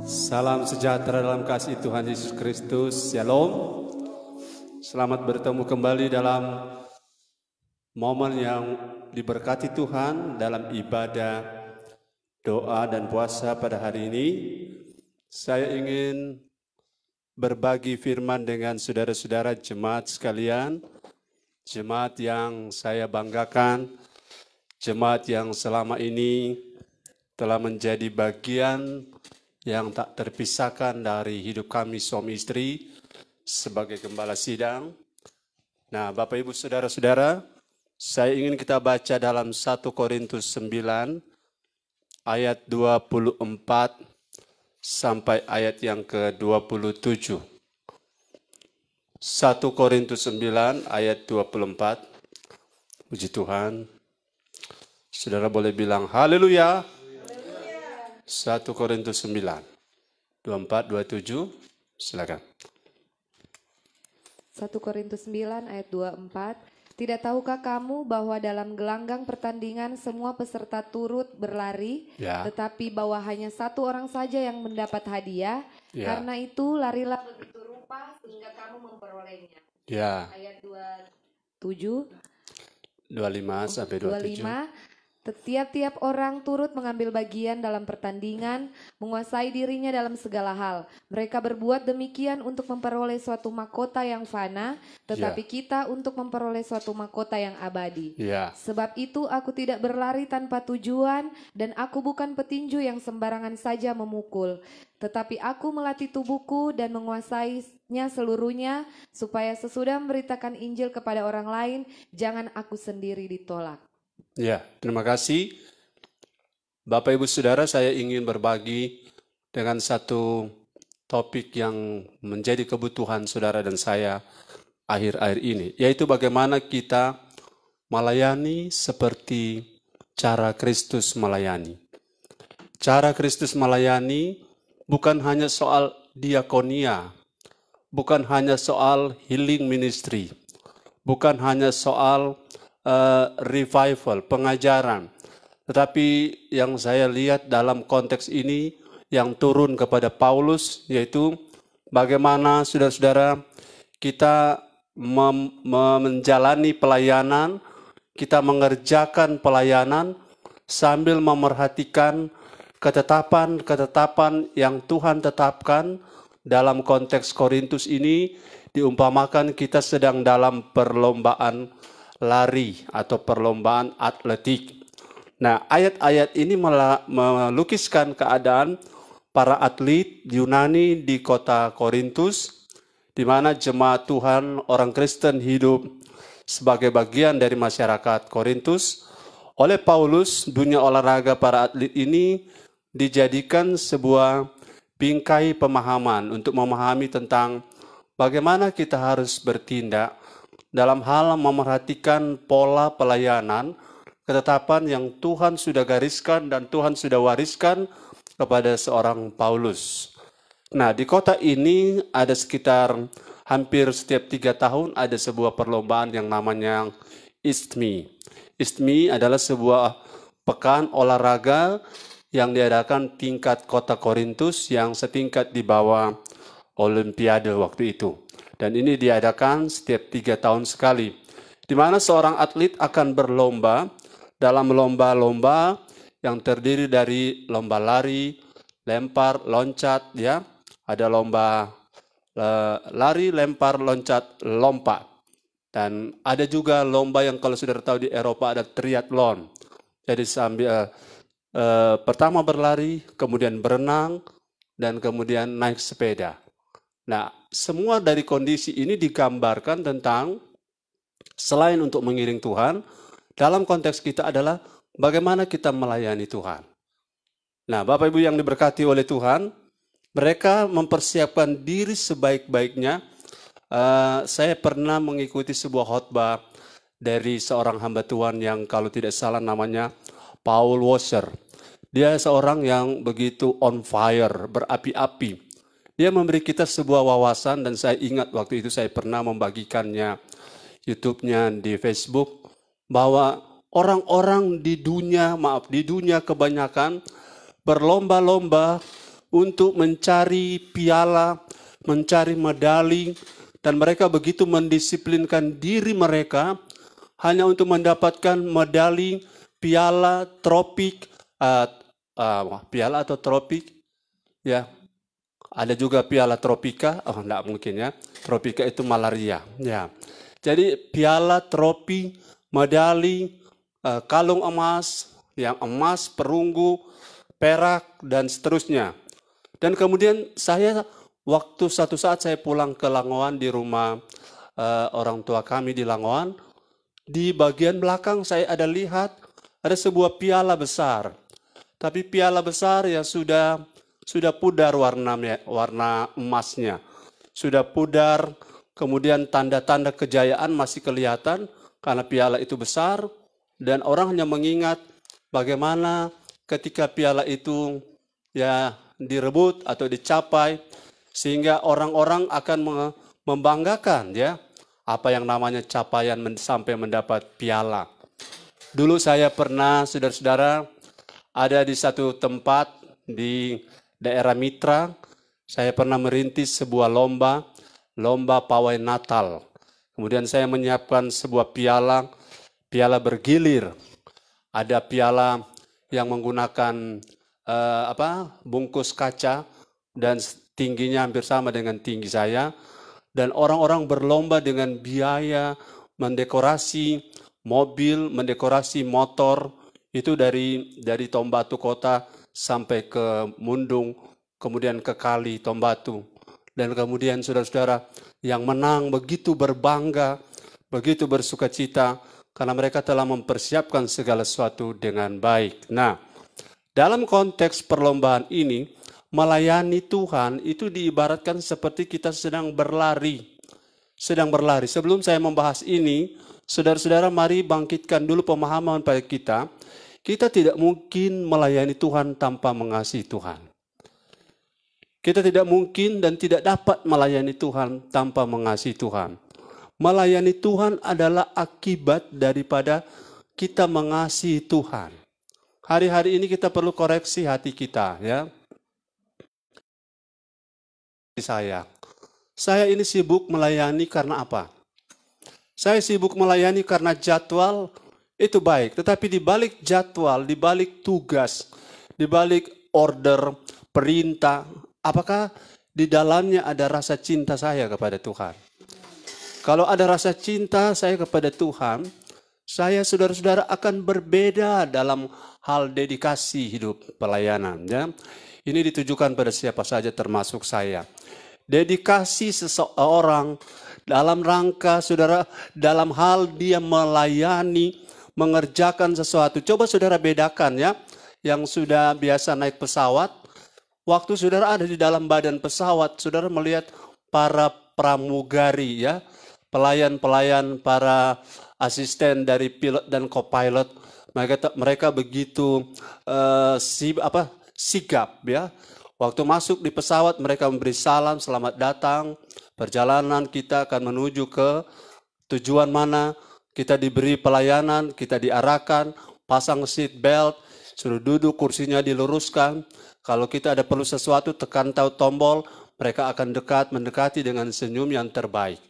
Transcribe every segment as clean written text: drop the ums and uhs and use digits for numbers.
Salam sejahtera dalam kasih Tuhan Yesus Kristus. Shalom. Selamat bertemu kembali dalam momen yang diberkati Tuhan dalam ibadah, doa dan puasa pada hari ini. Saya ingin berbagi firman dengan saudara-saudara jemaat sekalian, jemaat yang saya banggakan, jemaat yang selama ini telah menjadi bagian yang tak terpisahkan dari hidup kami suami istri sebagai gembala sidang. Nah, Bapak Ibu Saudara-saudara, saya ingin kita baca dalam 1 Korintus 9 ayat 24 sampai ayat yang ke-27. 1 Korintus 9 ayat 24. Puji Tuhan. Saudara boleh bilang haleluya. 1 Korintus 9, 24, 27, silakan. 1 Korintus 9 ayat 24. Tidak tahukah kamu bahwa dalam gelanggang pertandingan semua peserta turut berlari, tetapi bahwa hanya satu orang saja yang mendapat hadiah, karena itu larilah begitu rupa sehingga kamu memperolehnya. Ayat 27, 25 sampai 27. Tiap-tiap orang turut mengambil bagian dalam pertandingan, menguasai dirinya dalam segala hal. Mereka berbuat demikian untuk memperoleh suatu mahkota yang fana, tetapi kita untuk memperoleh suatu mahkota yang abadi. Sebab itu aku tidak berlari tanpa tujuan, dan aku bukan petinju yang sembarangan saja memukul. Tetapi aku melatih tubuhku dan menguasainya seluruhnya, supaya sesudah memberitakan Injil kepada orang lain, jangan aku sendiri ditolak. Ya, terima kasih. Bapak Ibu Saudara, saya ingin berbagi dengan satu topik yang menjadi kebutuhan saudara dan saya akhir-akhir ini, yaitu bagaimana kita melayani seperti cara Kristus melayani. Cara Kristus melayani bukan hanya soal diakonia, bukan hanya soal healing ministry, bukan hanya soal revival, pengajaran. Tetapi yang saya lihat dalam konteks ini yang turun kepada Paulus, yaitu bagaimana saudara-saudara kita menjalani pelayanan, kita mengerjakan pelayanan sambil memerhatikan ketetapan-ketetapan yang Tuhan tetapkan. Dalam konteks Korintus ini diumpamakan kita sedang dalam perlombaan lari atau perlombaan atletik. Nah, ayat-ayat ini melukiskan keadaan para atlet Yunani di kota Korintus, di mana jemaat Tuhan orang Kristen hidup sebagai bagian dari masyarakat Korintus. Oleh Paulus, dunia olahraga para atlet ini dijadikan sebuah bingkai pemahaman untuk memahami tentang bagaimana kita harus bertindak dalam hal memerhatikan pola pelayanan, ketetapan yang Tuhan sudah gariskan dan Tuhan sudah wariskan kepada seorang Paulus. Nah, di kota ini ada sekitar hampir setiap 3 tahun ada sebuah perlombaan yang namanya ISTMI. ISTMI adalah sebuah pekan olahraga yang diadakan tingkat kota Korintus yang setingkat di bawah Olimpiade waktu itu. Dan ini diadakan setiap 3 tahun sekali, di mana seorang atlet akan berlomba dalam lomba-lomba yang terdiri dari lomba lari, lempar, loncat, ya. Ada lomba lari, lempar, loncat, lompat. Dan ada juga lomba yang kalau saudara tahu di Eropa ada triathlon. Jadi sambil pertama berlari, kemudian berenang, dan kemudian naik sepeda. Nah, semua dari kondisi ini digambarkan tentang selain untuk mengiring Tuhan, dalam konteks kita adalah bagaimana kita melayani Tuhan. Nah, Bapak Ibu yang diberkati oleh Tuhan, mereka mempersiapkan diri sebaik-baiknya. Saya pernah mengikuti sebuah khotbah dari seorang hamba Tuhan yang kalau tidak salah namanya Paul Washer. Dia seorang yang begitu on fire, berapi-api. Dia memberi kita sebuah wawasan dan saya ingat waktu itu saya pernah membagikannya YouTube-nya di Facebook bahwa orang-orang di dunia kebanyakan berlomba-lomba untuk mencari piala, mencari medali, dan mereka begitu mendisiplinkan diri mereka hanya untuk mendapatkan medali, piala, tropik, piala atau tropik, ya. Ada juga piala tropika, oh enggak mungkin ya. Tropika itu malaria, ya. Jadi piala, tropi, medali, kalung emas, yang emas, perunggu, perak, dan seterusnya. Dan kemudian waktu satu saat saya pulang ke Langowan di rumah orang tua kami di Langowan, di bagian belakang saya lihat ada sebuah piala besar. Tapi piala besar ya sudah pudar warna emasnya. Sudah pudar, kemudian tanda-tanda kejayaan masih kelihatan karena piala itu besar, dan orang hanya mengingat bagaimana ketika piala itu ya direbut atau dicapai, sehingga orang-orang akan membanggakan ya apa yang namanya capaian sampai mendapat piala. Dulu saya pernah, saudara-saudara, ada di satu tempat di daerah Mitra, saya pernah merintis sebuah lomba pawai Natal. Kemudian saya menyiapkan sebuah piala bergilir. Ada piala yang menggunakan bungkus kaca dan tingginya hampir sama dengan tinggi saya. Dan orang-orang berlomba dengan biaya mendekorasi mobil, mendekorasi motor, itu dari Tombatu Kota sampai ke Mundung, kemudian ke Kali Tombatu. Dan kemudian saudara-saudara yang menang begitu berbangga, begitu bersukacita, karena mereka telah mempersiapkan segala sesuatu dengan baik. Nah, dalam konteks perlombaan ini, melayani Tuhan itu diibaratkan seperti kita sedang berlari. Sebelum saya membahas ini, saudara-saudara mari bangkitkan dulu pemahaman pada kita. Kita tidak mungkin melayani Tuhan tanpa mengasihi Tuhan. Kita tidak mungkin dan tidak dapat melayani Tuhan tanpa mengasihi Tuhan. Melayani Tuhan adalah akibat daripada kita mengasihi Tuhan. Hari-hari ini kita perlu koreksi hati kita, ya. Saya ini sibuk melayani karena apa? Saya sibuk melayani karena jadwal itu baik, tetapi di balik jadwal, di balik tugas, di balik order, perintah, apakah di dalamnya ada rasa cinta saya kepada Tuhan? Kalau ada rasa cinta saya kepada Tuhan, saya saudara-saudara akan berbeda dalam hal dedikasi hidup pelayanan. Ya. Ini ditujukan pada siapa saja termasuk saya. Dedikasi seseorang dalam rangka saudara, dalam hal dia melayani, mengerjakan sesuatu. Coba saudara bedakan ya, yang sudah biasa naik pesawat, waktu saudara ada di dalam badan pesawat, saudara melihat para pramugari ya, pelayan-pelayan, para asisten dari pilot dan co-pilot, mereka begitu sigap ya. Waktu masuk di pesawat mereka memberi salam, selamat datang, perjalanan kita akan menuju ke tujuan mana, kita diberi pelayanan, kita diarahkan, pasang seat belt, suruh duduk, kursinya diluruskan. Kalau kita ada perlu sesuatu, tekan tombol, mereka akan mendekati dengan senyum yang terbaik.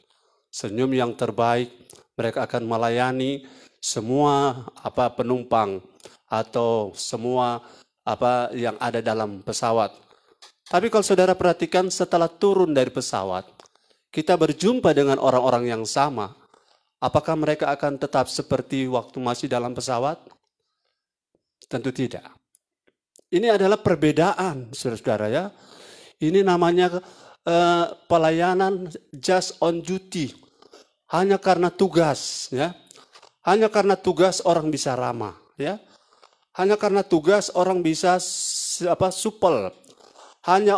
Senyum yang terbaik, mereka akan melayani semua penumpang atau semua yang ada dalam pesawat. Tapi kalau saudara perhatikan setelah turun dari pesawat, kita berjumpa dengan orang-orang yang sama. Apakah mereka akan tetap seperti waktu masih dalam pesawat? Tentu tidak. Ini adalah perbedaan, saudara-saudara ya. Ini namanya pelayanan just on duty. Hanya karena tugas, ya. Hanya karena tugas orang bisa ramah, ya. Hanya karena tugas orang bisa supel. Hanya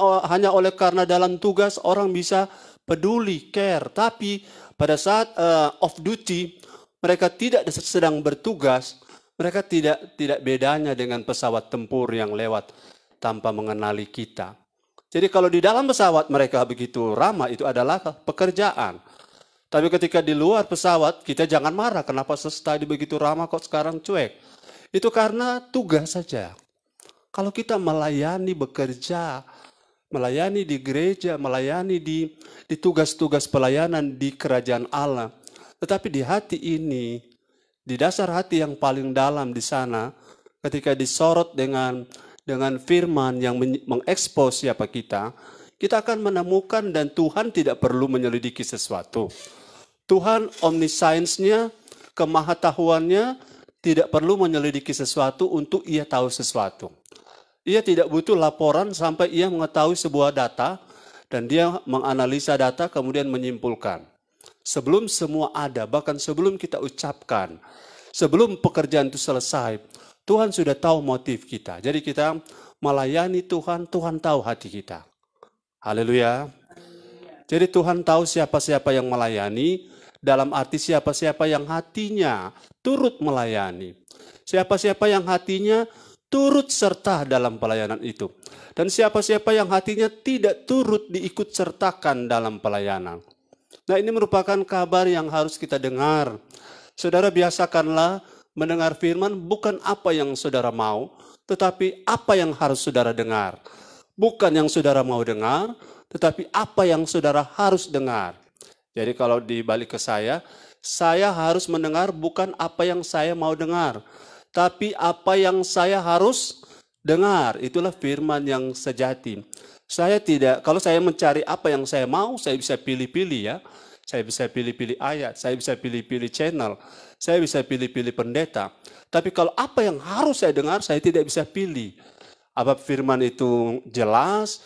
oleh karena dalam tugas orang bisa peduli, care. Tapi pada saat off duty, mereka tidak sedang bertugas, mereka tidak bedanya dengan pesawat tempur yang lewat tanpa mengenali kita. Jadi kalau di dalam pesawat mereka begitu ramah, itu adalah pekerjaan. Tapi ketika di luar pesawat, kita jangan marah. Kenapa tadi begitu ramah kok sekarang cuek? Itu karena tugas saja. Kalau kita melayani, bekerja, melayani di gereja, melayani di tugas-tugas pelayanan di kerajaan Allah. Tetapi di hati ini, di dasar hati yang paling dalam di sana, ketika disorot dengan firman yang mengekspos siapa kita akan menemukan dan Tuhan tidak perlu menyelidiki sesuatu. Tuhan omniscience-nya, kemahatahuannya tidak perlu menyelidiki sesuatu untuk ia tahu sesuatu. Ia tidak butuh laporan sampai ia mengetahui sebuah data dan dia menganalisa data kemudian menyimpulkan. Sebelum semua ada, bahkan sebelum kita ucapkan, sebelum pekerjaan itu selesai, Tuhan sudah tahu motif kita. Jadi kita melayani Tuhan, Tuhan tahu hati kita. Haleluya. Jadi Tuhan tahu siapa-siapa yang melayani, dalam arti siapa-siapa yang hatinya turut melayani. Siapa-siapa yang hatinya turut serta dalam pelayanan itu. Dan siapa-siapa yang hatinya tidak turut diikut sertakan dalam pelayanan. Nah, ini merupakan kabar yang harus kita dengar. Saudara, biasakanlah mendengar firman bukan apa yang saudara mau, tetapi apa yang harus saudara dengar. Bukan yang saudara mau dengar, tetapi apa yang saudara harus dengar. Jadi kalau dibalik ke saya harus mendengar bukan apa yang saya mau dengar, tapi apa yang saya harus dengar. Itulah firman yang sejati. Saya tidak, kalau saya mencari apa yang saya mau, saya bisa pilih-pilih ya. Saya bisa pilih-pilih ayat, saya bisa pilih-pilih channel, saya bisa pilih-pilih pendeta. Tapi kalau apa yang harus saya dengar, saya tidak bisa pilih. Apa firman itu jelas,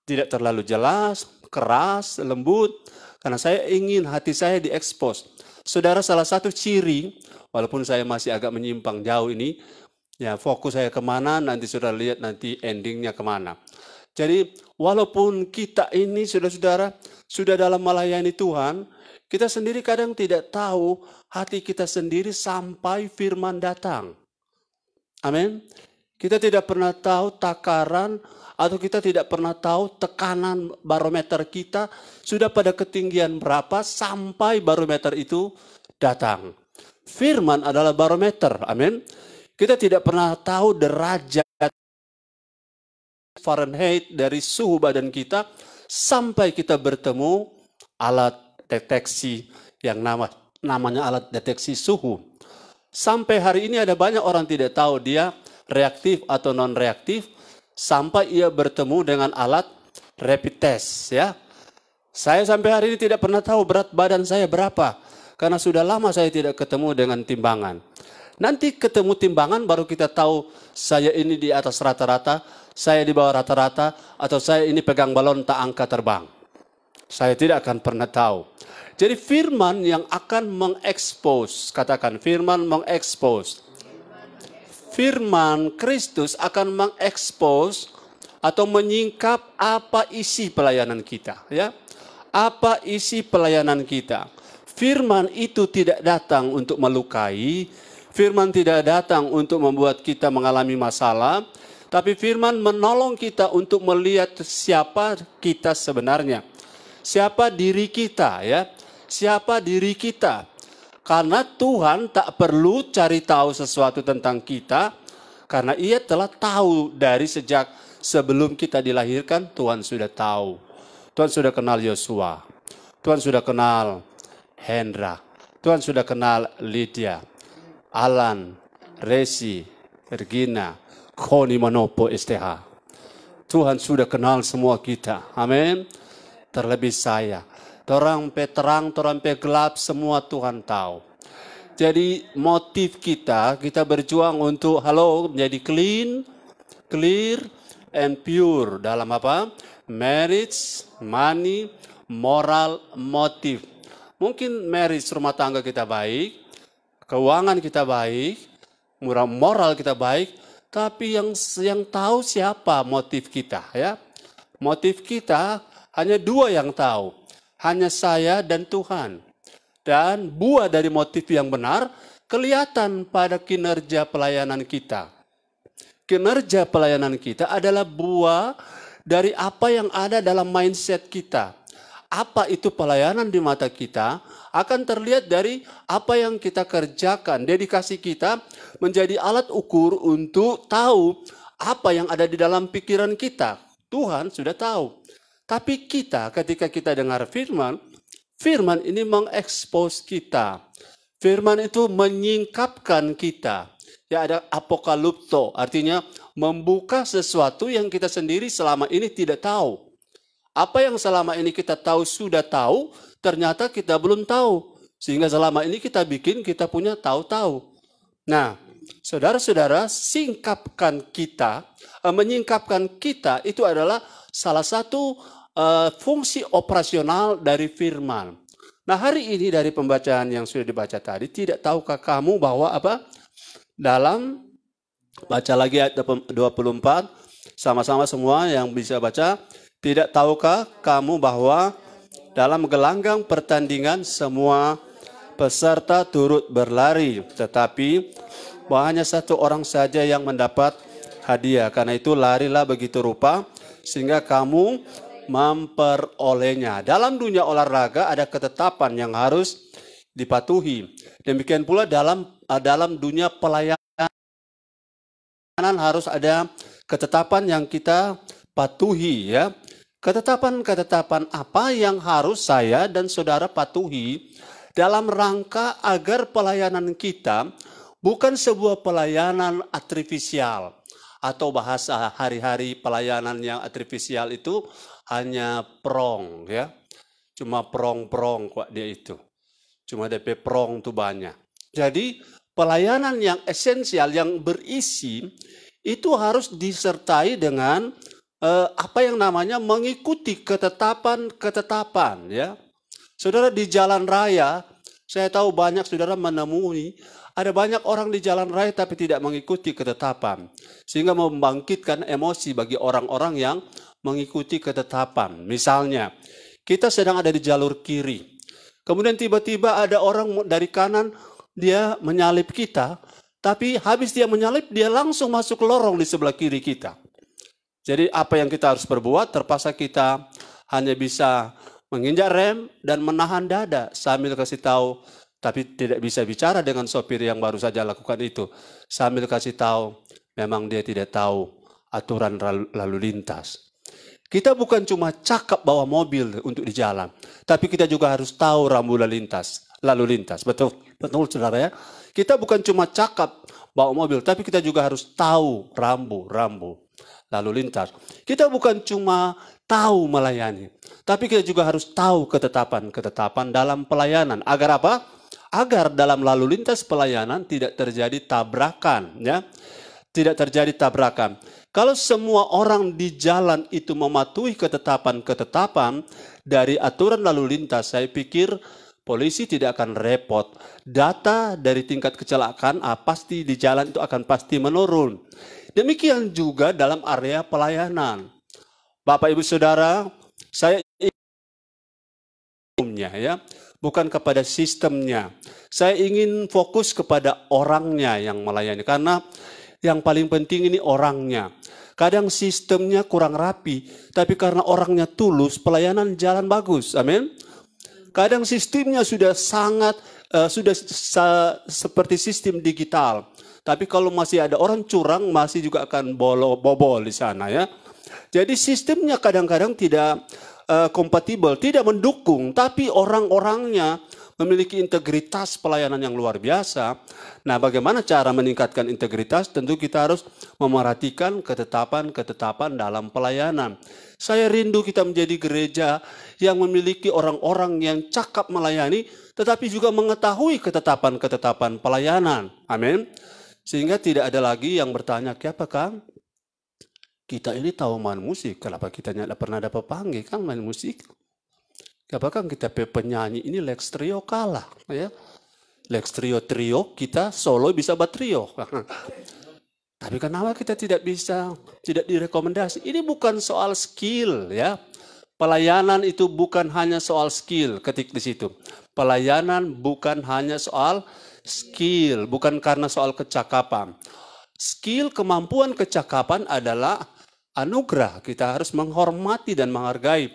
tidak terlalu jelas, keras, lembut. Karena saya ingin hati saya diekspos. Saudara, salah satu ciri, walaupun saya masih agak menyimpang jauh ini, ya fokus saya kemana, nanti saudara lihat nanti endingnya kemana. Jadi walaupun kita ini saudara-saudara sudah dalam melayani Tuhan, kita sendiri kadang tidak tahu hati kita sendiri sampai firman datang. Amin. Kita tidak pernah tahu takaran atau kita tidak pernah tahu tekanan barometer kita sudah pada ketinggian berapa sampai barometer itu datang. Firman adalah barometer, amin. Kita tidak pernah tahu derajat Fahrenheit dari suhu badan kita sampai kita bertemu alat deteksi yang namanya alat deteksi suhu. Sampai hari ini ada banyak orang tidak tahu dia reaktif atau non-reaktif sampai ia bertemu dengan alat rapid test ya. Saya sampai hari ini tidak pernah tahu berat badan saya berapa karena sudah lama saya tidak ketemu dengan timbangan. Nanti ketemu timbangan baru kita tahu saya ini di atas rata-rata, saya di bawah rata-rata, atau saya ini pegang balon tak angkat terbang. Saya tidak akan pernah tahu. Jadi firman yang akan mengekspos, katakan firman mengekspos. Firman Kristus akan mengekspos atau menyingkap apa isi pelayanan kita, ya. Apa isi pelayanan kita? Firman itu tidak datang untuk melukai, firman tidak datang untuk membuat kita mengalami masalah, tapi firman menolong kita untuk melihat siapa kita sebenarnya. Siapa diri kita, ya. Siapa diri kita. Karena Tuhan tak perlu cari tahu sesuatu tentang kita, karena ia telah tahu dari sejak sebelum kita dilahirkan, Tuhan sudah tahu. Tuhan sudah kenal Yosua, Tuhan sudah kenal Hendra, Tuhan sudah kenal Lydia, Alan, Resi, Regina, Koni Manopo STH. Tuhan sudah kenal semua kita, amin. Terlebih saya, torang pe terang, torang pe gelap, semua Tuhan tahu. Jadi motif kita berjuang untuk menjadi clear and pure dalam apa? Marriage, money, moral, motif. Mungkin marriage rumah tangga kita baik, keuangan kita baik, moral kita baik, tapi yang tahu siapa motif kita, ya? Motif kita hanya dua yang tahu, hanya saya dan Tuhan. Dan buah dari motif yang benar kelihatan pada kinerja pelayanan kita. Kinerja pelayanan kita adalah buah dari apa yang ada dalam mindset kita. Apa itu pelayanan di mata kita akan terlihat dari apa yang kita kerjakan. Dedikasi kita menjadi alat ukur untuk tahu apa yang ada di dalam pikiran kita. Tuhan sudah tahu. Tapi kita ketika kita dengar firman, firman ini mengekspos kita. Firman itu menyingkapkan kita. Ya, ada apokalipto, artinya membuka sesuatu yang kita sendiri selama ini tidak tahu. Apa yang selama ini kita tahu sudah tahu, ternyata kita belum tahu. Sehingga selama ini kita bikin kita punya tahu-tahu. Nah, saudara-saudara, menyingkapkan kita itu adalah salah satu fungsi operasional dari firman. Nah, hari ini dari pembacaan yang sudah dibaca tadi, tidak tahukah kamu bahwa dalam baca lagi ayat 24, sama-sama semua yang bisa baca, tidak tahukah kamu bahwa dalam gelanggang pertandingan semua peserta turut berlari, tetapi hanya satu orang saja yang mendapat hadiah. Karena itu larilah begitu rupa sehingga kamu memperolehnya. Dalam dunia olahraga ada ketetapan yang harus dipatuhi. Demikian pula dalam dunia pelayanan harus ada ketetapan yang kita patuhi, ya. Ketetapan-ketetapan apa yang harus saya dan saudara patuhi dalam rangka agar pelayanan kita bukan sebuah pelayanan artifisial, atau bahasa hari-hari pelayanan yang artifisial itu hanya prong, ya. Cuma prong-prong kok dia itu. Cuma DP prong tuh banyak. Jadi pelayanan yang esensial, yang berisi, itu harus disertai dengan apa yang namanya mengikuti ketetapan-ketetapan, ya. Saudara, di jalan raya, saya tahu banyak saudara menemui ada banyak orang di jalan raya tapi tidak mengikuti ketetapan, sehingga membangkitkan emosi bagi orang-orang yang mengikuti ketetapan. Misalnya, kita sedang ada di jalur kiri, kemudian tiba-tiba ada orang dari kanan, dia menyalip kita, tapi habis dia menyalip, dia langsung masuk lorong di sebelah kiri kita. Jadi apa yang kita harus perbuat? Terpaksa kita hanya bisa menginjak rem dan menahan dada sambil kasih tahu, tapi tidak bisa bicara dengan sopir yang baru saja lakukan itu. Sambil kasih tahu, memang dia tidak tahu aturan lalu lintas. Kita bukan cuma cakap bawa mobil untuk di jalan, tapi kita juga harus tahu rambu lalu lintas. Betul saudara, ya. Kita bukan cuma cakap bawa mobil, tapi kita juga harus tahu rambu lalu lintas. Kita bukan cuma tahu melayani, tapi kita juga harus tahu ketetapan-ketetapan dalam pelayanan. Agar apa? Agar dalam lalu lintas pelayanan tidak terjadi tabrakan, ya. Tidak terjadi tabrakan. Kalau semua orang di jalan itu mematuhi ketetapan-ketetapan dari aturan lalu lintas, saya pikir polisi tidak akan repot. Data dari tingkat kecelakaan pasti di jalan itu akan pasti menurun. Demikian juga dalam area pelayanan. Bapak Ibu Saudara, saya ingin ya, bukan kepada sistemnya. Saya ingin fokus kepada orangnya yang melayani, karena yang paling penting ini orangnya. Kadang sistemnya kurang rapi, tapi karena orangnya tulus, pelayanan jalan bagus. Amin. Kadang sistemnya sudah seperti sistem digital, tapi kalau masih ada orang curang, masih juga akan bobol di sana, ya. Jadi sistemnya kadang-kadang tidak kompatibel, tidak mendukung, tapi orang-orangnya memiliki integritas pelayanan yang luar biasa. Nah, bagaimana cara meningkatkan integritas? Tentu kita harus memerhatikan ketetapan-ketetapan dalam pelayanan. Saya rindu kita menjadi gereja yang memiliki orang-orang yang cakap melayani, tetapi juga mengetahui ketetapan-ketetapan pelayanan. Amin. Sehingga tidak ada lagi yang bertanya, "Kenapa Kang? Kita ini tahu main musik, kenapa kita tidak pernah dapat panggil Kang main musik? Apakah kita penyanyi ini Lex Trio kalah, ya? Lex Trio kita solo bisa batrio. Tapi kenapa kita tidak direkomendasi? Ini bukan soal skill, ya. Pelayanan itu bukan hanya soal skill, ketik di situ. Pelayanan bukan hanya soal skill, bukan karena soal kecakapan. Skill, kemampuan, kecakapan adalah anugerah. Kita harus menghormati dan menghargai.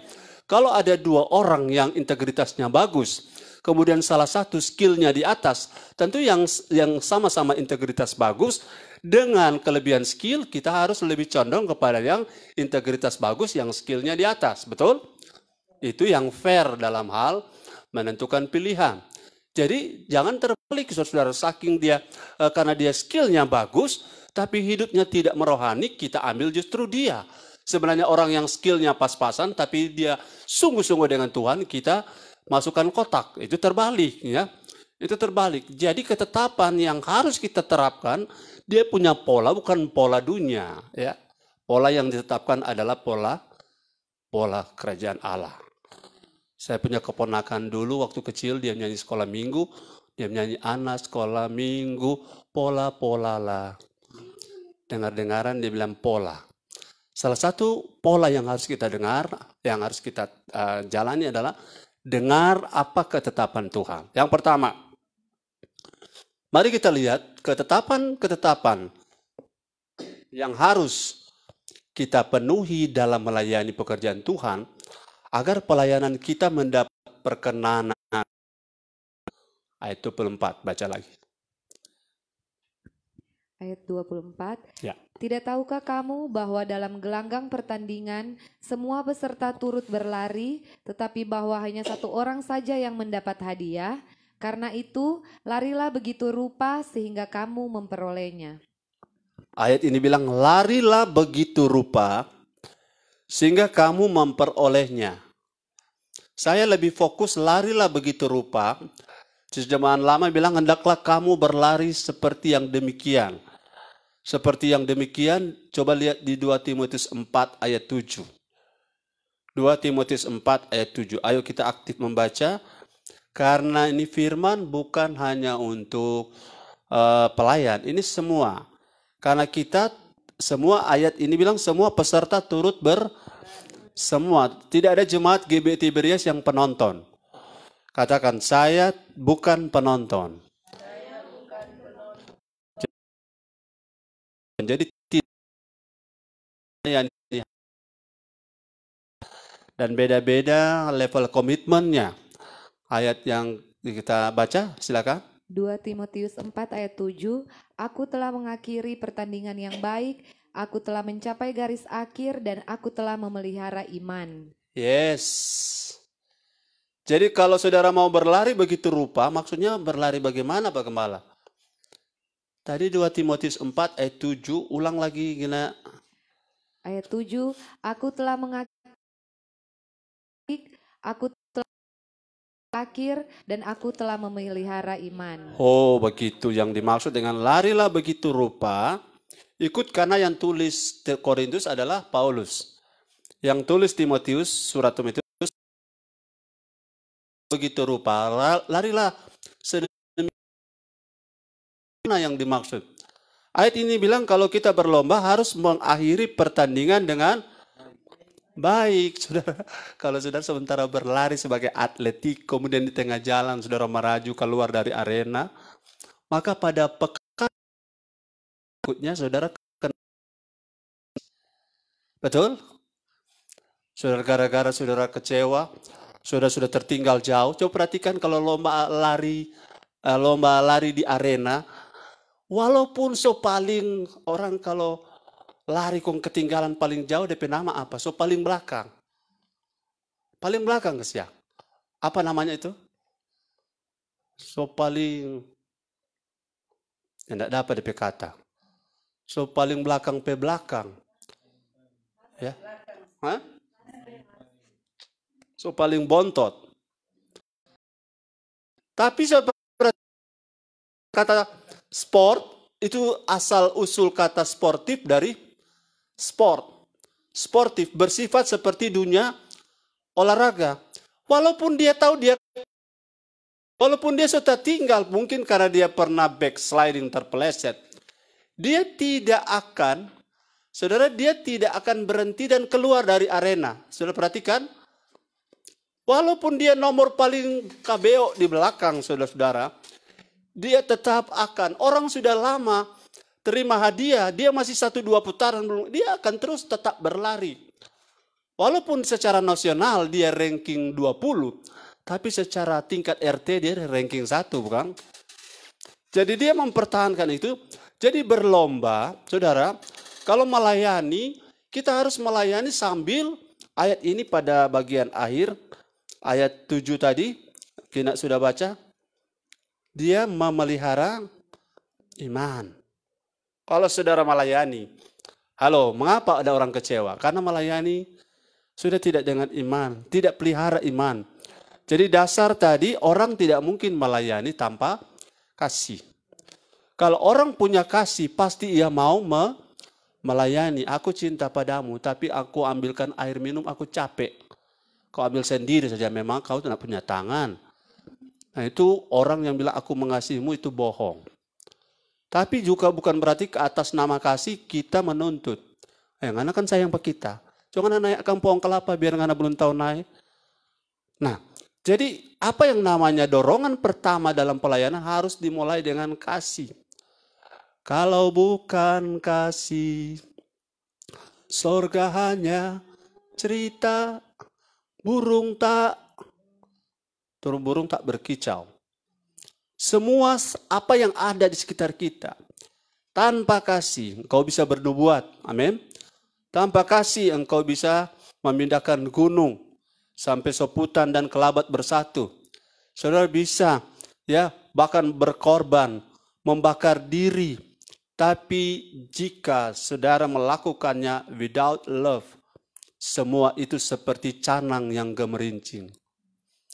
Kalau ada dua orang yang integritasnya bagus, kemudian salah satu skillnya di atas, tentu yang sama-sama integritas bagus, dengan kelebihan skill kita harus lebih condong kepada yang integritas bagus, yang skillnya di atas, betul? Itu yang fair dalam hal menentukan pilihan. Jadi jangan terbalik saudara, saking dia karena dia skillnya bagus, tapi hidupnya tidak merohani, kita ambil justru dia. Sebenarnya orang yang skillnya pas-pasan, tapi dia sungguh-sungguh dengan Tuhan, kita masukkan kotak. Itu terbalik, ya. Itu terbalik. Jadi ketetapan yang harus kita terapkan, dia punya pola, bukan pola dunia, ya. Pola yang ditetapkan adalah pola kerajaan Allah. Saya punya keponakan dulu waktu kecil, dia nyanyi sekolah minggu, dia nyanyi anak sekolah minggu, pola-pola lah. Dengar-dengaran dia bilang pola. Salah satu pola yang harus kita dengar, yang harus kita jalani adalah dengar apa ketetapan Tuhan. Yang pertama, mari kita lihat ketetapan-ketetapan yang harus kita penuhi dalam melayani pekerjaan Tuhan, agar pelayanan kita mendapat perkenanan. Ayat 24, baca lagi. Ayat 24. Ya. Tidak tahukah kamu bahwa dalam gelanggang pertandingan semua peserta turut berlari, tetapi bahwa hanya satu orang saja yang mendapat hadiah? Karena itu, larilah begitu rupa sehingga kamu memperolehnya. Ayat ini bilang, larilah begitu rupa sehingga kamu memperolehnya. Saya lebih fokus larilah begitu rupa. Terjemahan lama bilang, hendaklah kamu berlari seperti yang demikian. Seperti yang demikian, coba lihat di 2 Timotius 4 ayat 7. 2 Timotius 4 ayat 7. Ayo kita aktif membaca. Karena ini firman bukan hanya untuk pelayan. Ini semua. Karena kita, semua ayat ini bilang semua peserta turut semua. Tidak ada jemaat GB Tiberias yang penonton. Katakan, saya bukan penonton. Jadi dan beda-beda level komitmennya. Ayat yang kita baca, silakan. 2 Timotius 4 ayat 7, aku telah mengakhiri pertandingan yang baik, aku telah mencapai garis akhir, dan aku telah memelihara iman. Yes. Jadi kalau saudara mau berlari begitu rupa, maksudnya berlari bagaimana Pak Gembala? Tadi 2 Timotius 4 ayat 7, ulang lagi gina. Ayat 7, aku telah mengakhiri, aku telah akhir, dan aku telah memelihara iman. Oh, begitu yang dimaksud dengan larilah begitu rupa. Ikut karena yang tulis Korintus adalah Paulus. Yang tulis Timotius, surat Timotius, begitu rupa, larilah sedemikian yang dimaksud. Ayat ini bilang kalau kita berlomba harus mengakhiri pertandingan dengan baik, saudara. Kalau saudara sementara berlari sebagai atletik, kemudian di tengah jalan saudara meraju keluar dari arena, maka pada pekan berikutnya saudara betul? Saudara gara-gara saudara kecewa, saudara sudah tertinggal jauh. Coba perhatikan kalau lomba lari di arena, walaupun paling orang kalau lari kong ketinggalan paling jauh, DP nama apa? Paling belakang. Paling belakang ya. Apa namanya itu? Paling, tidak dapat DP kata. Paling belakang pe belakang. Ya. Hah? Paling bontot. Tapi kata sport, itu asal usul kata sportif dari sport. Sportif bersifat seperti dunia olahraga. Walaupun dia sudah tinggal, mungkin karena dia pernah backsliding terpeleset, dia tidak akan berhenti dan keluar dari arena. Sudah perhatikan? Walaupun dia nomor paling KBO di belakang, saudara-saudara, dia tetap akan, orang sudah lama terima hadiah, dia masih 1-2 putaran, dia akan terus tetap berlari. Walaupun secara nasional dia ranking 20, Tapi secara tingkat RT dia ranking 1, bukan? Jadi dia mempertahankan itu. Jadi berlomba, saudara, kalau melayani, kita harus melayani sambil ayat ini pada bagian akhir, ayat 7 tadi, kita sudah baca. Dia memelihara iman. Kalau saudara melayani, halo, mengapa ada orang kecewa? Karena melayani sudah tidak dengan iman, tidak pelihara iman. Jadi dasar tadi orang tidak mungkin melayani tanpa kasih. Kalau orang punya kasih, pasti ia mau melayani. Aku cinta padamu, tapi aku ambilkan air minum, aku capek. Kau ambil sendiri saja, memang kau tidak punya tangan. Nah itu orang yang bilang aku mengasihimu itu bohong. Tapi juga bukan berarti ke atas nama kasih kita menuntut. Yang anak kan sayang ke kita. Jangan naik kampung kelapa biar anak belum tahu naik. Nah, jadi apa yang namanya dorongan pertama dalam pelayanan harus dimulai dengan kasih. Kalau bukan kasih, sorga hanya cerita, burung tak berkicau. Semua apa yang ada di sekitar kita, tanpa kasih engkau bisa bernubuat, amin. Tanpa kasih engkau bisa memindahkan gunung sampai soputan dan kelabat bersatu. Saudara bisa ya bahkan berkorban, membakar diri. Tapi jika saudara melakukannya without love, semua itu seperti canang yang gemerincing.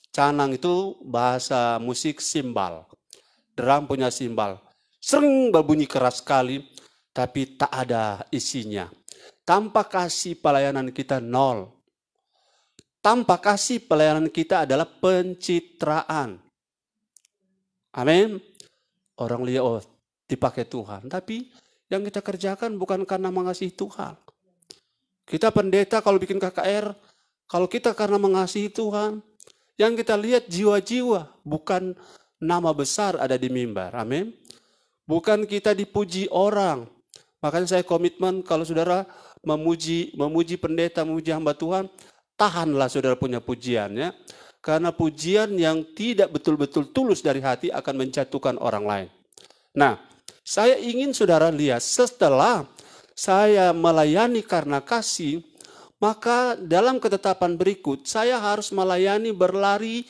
Canang itu bahasa musik simbal. Drum punya simbal. Sering berbunyi keras sekali, tapi tak ada isinya. Tanpa kasih pelayanan kita nol. Tanpa kasih pelayanan kita adalah pencitraan. Amin. Orang lihat, oh dipakai Tuhan. Tapi yang kita kerjakan bukan karena mengasihi Tuhan. Kita pendeta kalau bikin KKR, kalau kita karena mengasihi Tuhan, yang kita lihat jiwa-jiwa, bukan nama besar ada di mimbar. Amin. Bukan kita dipuji orang. Makanya saya komitmen kalau saudara memuji pendeta, memuji hamba Tuhan, tahanlah saudara punya pujiannya. Karena pujian yang tidak betul-betul tulus dari hati akan menjatuhkan orang lain. Nah, saya ingin saudara lihat setelah saya melayani karena kasih, maka dalam ketetapan berikut saya harus melayani berlari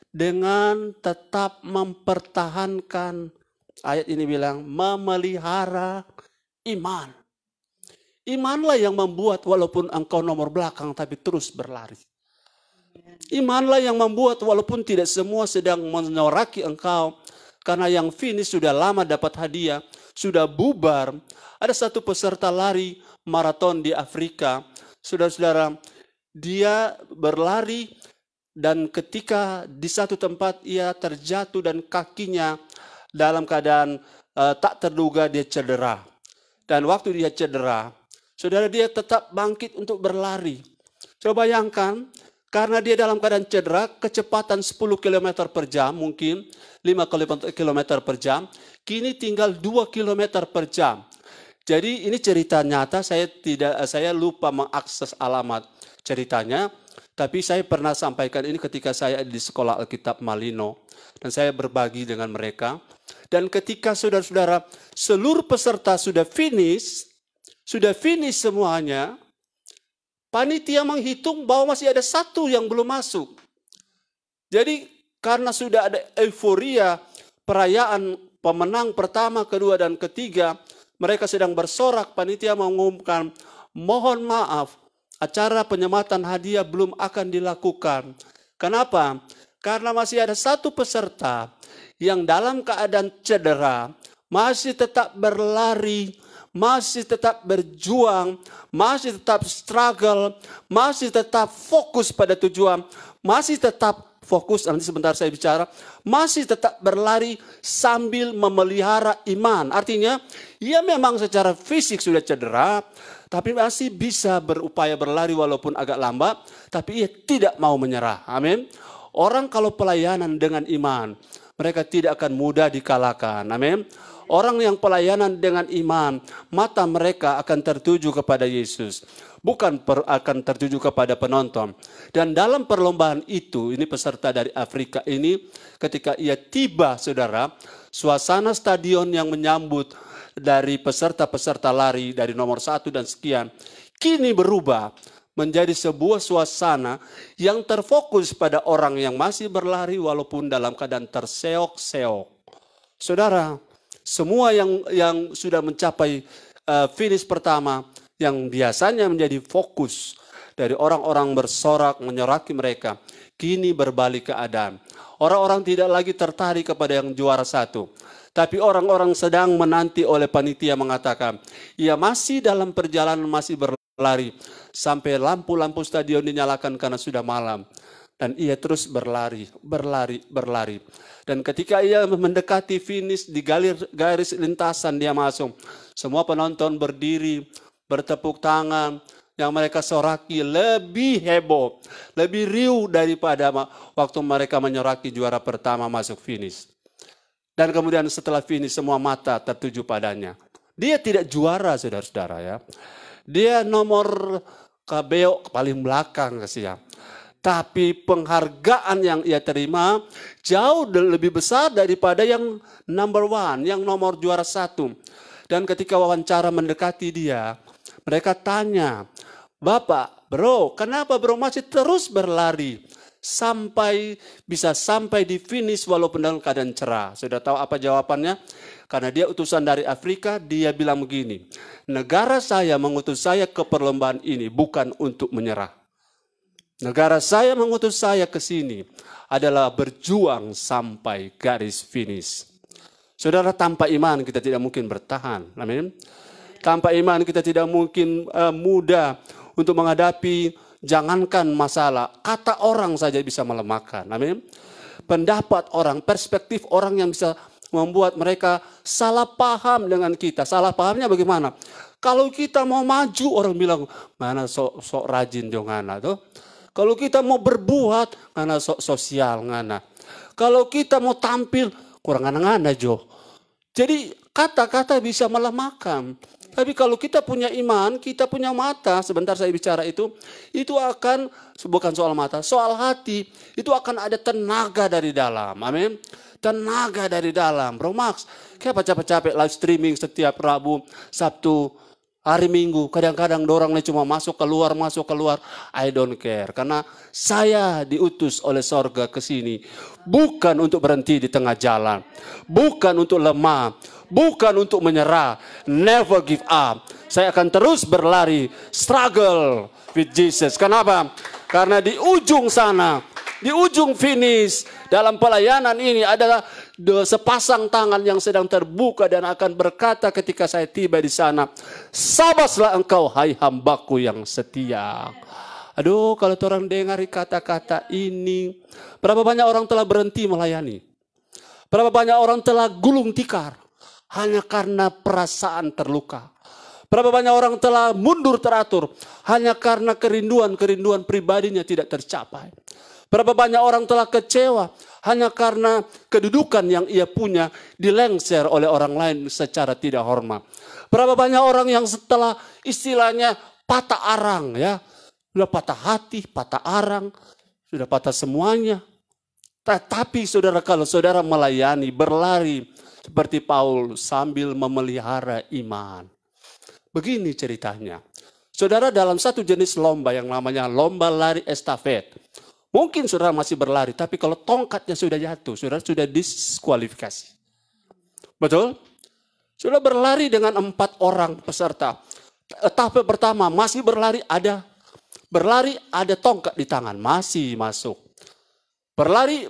dengan tetap mempertahankan, ayat ini bilang, memelihara iman. Imanlah yang membuat walaupun engkau nomor belakang tapi terus berlari. Imanlah yang membuat walaupun tidak semua sedang menyoraki engkau, karena yang finish sudah lama dapat hadiah, sudah bubar. Ada satu peserta lari maraton di Afrika, saudara-saudara, dia berlari dan ketika di satu tempat ia terjatuh dan kakinya dalam keadaan tak terduga dia cedera. Dan waktu dia cedera, saudara, dia tetap bangkit untuk berlari. Coba bayangkan, karena dia dalam keadaan cedera, kecepatan 10 km per jam, mungkin 5 km per jam, kini tinggal 2 km per jam. Jadi ini cerita nyata, saya lupa mengakses alamat ceritanya, tapi saya pernah sampaikan ini ketika saya di sekolah Alkitab Malino, dan saya berbagi dengan mereka. Dan ketika saudara-saudara seluruh peserta sudah finish semuanya, panitia menghitung bahwa masih ada satu yang belum masuk. Jadi karena sudah ada euforia perayaan pemenang pertama, kedua, dan ketiga, mereka sedang bersorak, panitia mengumumkan, mohon maaf, acara penyematan hadiah belum akan dilakukan. Kenapa? Karena masih ada satu peserta yang dalam keadaan cedera, masih tetap berlari, masih tetap berjuang, masih tetap struggle, masih tetap fokus pada tujuan, masih tetap fokus, nanti sebentar saya bicara, masih tetap berlari sambil memelihara iman. Artinya, ia memang secara fisik sudah cedera, tapi masih bisa berupaya berlari walaupun agak lambat, tapi ia tidak mau menyerah. Amin. Orang kalau pelayanan dengan iman, mereka tidak akan mudah dikalahkan. Amin. Orang yang pelayanan dengan iman, mata mereka akan tertuju kepada Yesus, bukan akan tertuju kepada penonton. Dan dalam perlombaan itu, ini peserta dari Afrika ini, ketika ia tiba, saudara, suasana stadion yang menyambut dari peserta-peserta lari dari nomor 1 dan sekian, kini berubah menjadi sebuah suasana yang terfokus pada orang yang masih berlari walaupun dalam keadaan terseok-seok. Saudara, semua yang sudah mencapai finish pertama, yang biasanya menjadi fokus dari orang-orang bersorak menyoraki mereka, kini berbalik keadaan. Orang-orang tidak lagi tertarik kepada yang juara 1. Tapi orang-orang sedang menanti oleh panitia mengatakan, ia masih dalam perjalanan, masih berlari. Sampai lampu-lampu stadion dinyalakan karena sudah malam. Dan ia terus berlari. Dan ketika ia mendekati finish di garis lintasan dia masuk. Semua penonton berdiri, bertepuk tangan. Yang mereka soraki lebih heboh, lebih riuh daripada waktu mereka menyoraki juara pertama masuk finish. Dan kemudian setelah finish semua mata tertuju padanya. Dia tidak juara, saudara-saudara ya. Dia nomor KBO paling belakang ya. Tapi penghargaan yang ia terima jauh lebih besar daripada yang number 1, yang nomor juara 1. Dan ketika wawancara mendekati dia, mereka tanya, Bapak, bro, kenapa bro masih terus berlari? Bisa sampai di finish walaupun dalam keadaan cerah. Sudah tahu apa jawabannya? Karena dia utusan dari Afrika, dia bilang begini, negara saya mengutus saya ke perlombaan ini bukan untuk menyerah. Negara saya mengutus saya ke sini adalah berjuang sampai garis finish. Saudara, tanpa iman kita tidak mungkin bertahan. Amin. Tanpa iman kita tidak mungkin mudah untuk menghadapi, jangankan masalah, kata orang saja bisa melemahkan. Amin. Pendapat orang, perspektif orang yang bisa membuat mereka salah paham dengan kita. Salah pahamnya bagaimana? Kalau kita mau maju, orang bilang, mana sok rajin jo ngana tuh. Kalau kita mau berbuat, ngana sok sosial ngana. Kalau kita mau tampil, kurang ngana jo. Jadi kata-kata bisa melemahkan. Tapi kalau kita punya iman, kita punya mata, sebentar saya bicara itu akan, bukan soal mata, soal hati, itu akan ada tenaga dari dalam, amin. Tenaga dari dalam, Bro Max, kayak capek-capek live streaming setiap Rabu, Sabtu, hari Minggu, kadang-kadang dorangnya cuma masuk keluar, I don't care. Karena saya diutus oleh sorga ke sini, bukan untuk berhenti di tengah jalan, bukan untuk lemah, bukan untuk menyerah, never give up. Saya akan terus berlari, struggle with Jesus. Kenapa? Karena di ujung sana, di ujung finish, dalam pelayanan ini adalah sepasang tangan yang sedang terbuka dan akan berkata ketika saya tiba di sana, sabaslah engkau hai hambaku yang setia. Aduh, kalau orang dengar kata-kata ini, berapa banyak orang telah berhenti melayani? Berapa banyak orang telah gulung tikar hanya karena perasaan terluka? Berapa banyak orang telah mundur teratur hanya karena kerinduan pribadinya tidak tercapai? Berapa banyak orang telah kecewa hanya karena kedudukan yang ia punya dilengser oleh orang lain secara tidak hormat. Berapa banyak orang yang setelah istilahnya patah arang ya, sudah patah hati, patah arang, sudah patah semuanya. Tetapi saudara, kalau saudara melayani, berlari seperti Paulus sambil memelihara iman. Begini ceritanya. Saudara, dalam satu jenis lomba yang namanya lomba lari estafet. Mungkin saudara masih berlari, tapi kalau tongkatnya sudah jatuh, saudara sudah diskualifikasi. Betul? Sudah berlari dengan 4 orang peserta. Tahap pertama masih berlari, ada tongkat di tangan, masih masuk. Berlari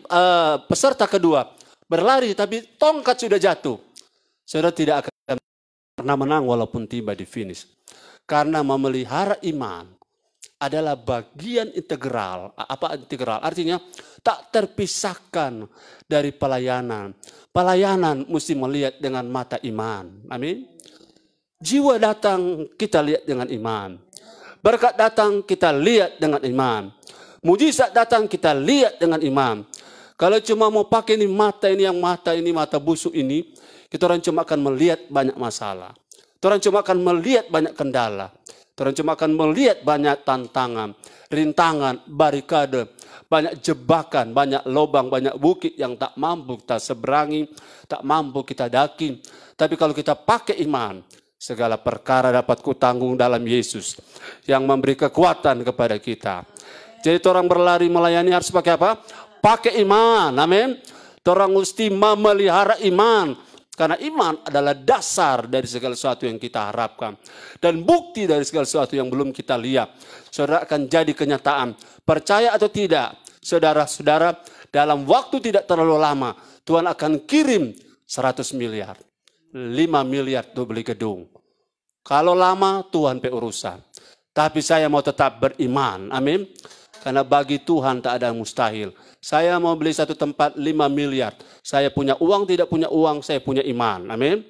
peserta kedua, berlari tapi tongkat sudah jatuh. Saudara tidak akan pernah menang walaupun tiba di finish. Karena memelihara iman adalah bagian integral. Apa integral? Artinya tak terpisahkan dari pelayanan. Pelayanan mesti melihat dengan mata iman. Amin. Jiwa datang kita lihat dengan iman. Berkat datang kita lihat dengan iman. Mujizat datang kita lihat dengan iman. Kalau cuma mau pakai ini mata busuk ini, Kita orang cuma akan melihat banyak masalah. Kita orang cuma akan melihat banyak kendala. Kita orang cuma akan melihat banyak tantangan, rintangan, barikade, banyak jebakan, banyak lubang, banyak bukit yang tak mampu kita seberangi, tak mampu kita daki. Tapi kalau kita pakai iman, segala perkara dapat kutanggung dalam Yesus yang memberi kekuatan kepada kita. Jadi orang berlari melayani harus pakai apa? Pakai iman, amin. Orang mesti memelihara iman. Karena iman adalah dasar dari segala sesuatu yang kita harapkan. Dan bukti dari segala sesuatu yang belum kita lihat. Saudara akan jadi kenyataan. Percaya atau tidak, saudara-saudara, dalam waktu tidak terlalu lama, Tuhan akan kirim 100 miliar. 5 miliar untuk beli gedung. Kalau lama, Tuhan urusan. Tapi saya mau tetap beriman, amin. Karena bagi Tuhan tak ada yang mustahil. Saya mau beli satu tempat 5 miliar. Saya punya uang, tidak punya uang, saya punya iman. Amin.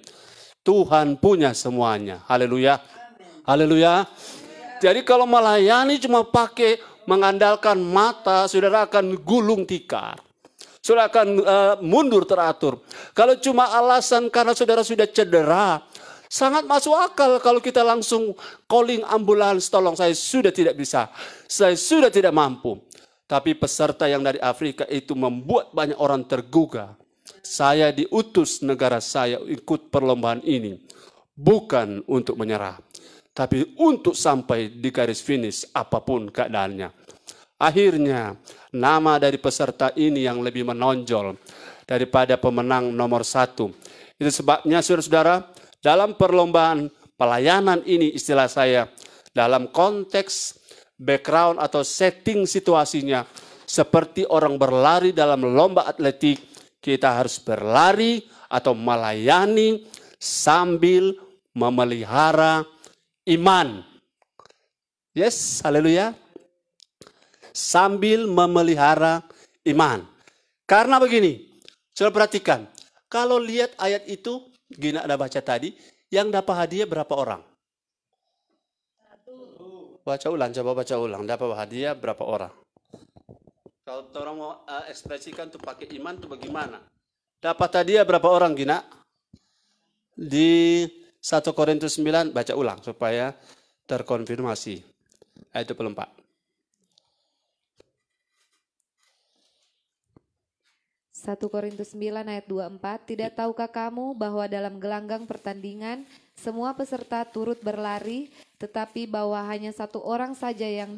Tuhan punya semuanya. Haleluya. Haleluya. Jadi kalau melayani cuma pakai mengandalkan mata, saudara akan gulung tikar. Saudara akan mundur teratur. Kalau cuma alasan karena saudara sudah cedera, sangat masuk akal kalau kita langsung calling ambulans, tolong saya sudah tidak bisa, saya sudah tidak mampu. Tapi peserta yang dari Afrika itu membuat banyak orang tergugah. Saya diutus negara saya ikut perlombaan ini. Bukan untuk menyerah. Tapi untuk sampai di garis finish apapun keadaannya. Akhirnya nama dari peserta ini yang lebih menonjol daripada pemenang nomor 1. Itu sebabnya saudara-saudara, dalam perlombaan pelayanan ini istilah saya, dalam konteks background atau setting situasinya, seperti orang berlari dalam lomba atletik, kita harus berlari atau melayani sambil memelihara iman. Yes, haleluya. Sambil memelihara iman. Karena begini, coba perhatikan, kalau lihat ayat itu, Gina ada baca tadi, yang dapat hadiah berapa orang? Baca ulang, coba baca ulang. Dapat hadiah berapa orang? Kalau orang mau ekspresikan tuh pakai iman tuh bagaimana? Dapat hadiah berapa orang, Gina? Di 1 Korintus 9, baca ulang supaya terkonfirmasi. Ayat 24. 1 Korintus 9 ayat 24, tidak tahukah kamu bahwa dalam gelanggang pertandingan semua peserta turut berlari, tetapi bahwa hanya satu orang saja yang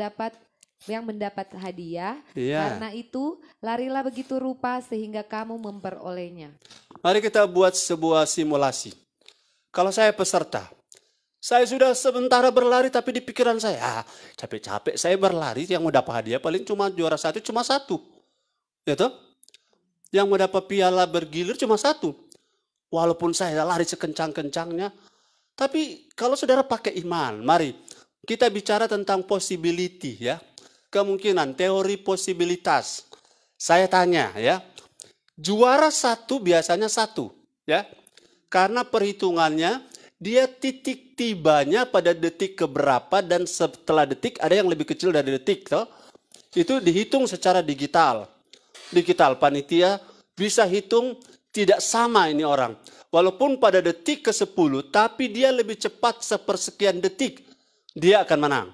mendapat hadiah. Karena itu larilah begitu rupa sehingga kamu memperolehnya. Mari kita buat sebuah simulasi. Kalau saya peserta, saya sudah sementara berlari tapi di pikiran saya, capek-capek saya berlari, yang mau dapat hadiah paling cuma juara satu, cuma satu. Ya toh? Yang mendapat piala bergilir cuma satu. Walaupun saya lari sekencang-kencangnya. Tapi kalau saudara pakai iman, mari kita bicara tentang possibility ya. Kemungkinan, teori posibilitas. Saya tanya ya, juara satu biasanya satu ya. Karena perhitungannya dia titik tibanya pada detik keberapa dan setelah detik ada yang lebih kecil dari detik toh. Itu dihitung secara digital. Panitia bisa hitung tidak sama ini orang. Walaupun pada detik ke-10, tapi dia lebih cepat sepersekian detik, dia akan menang.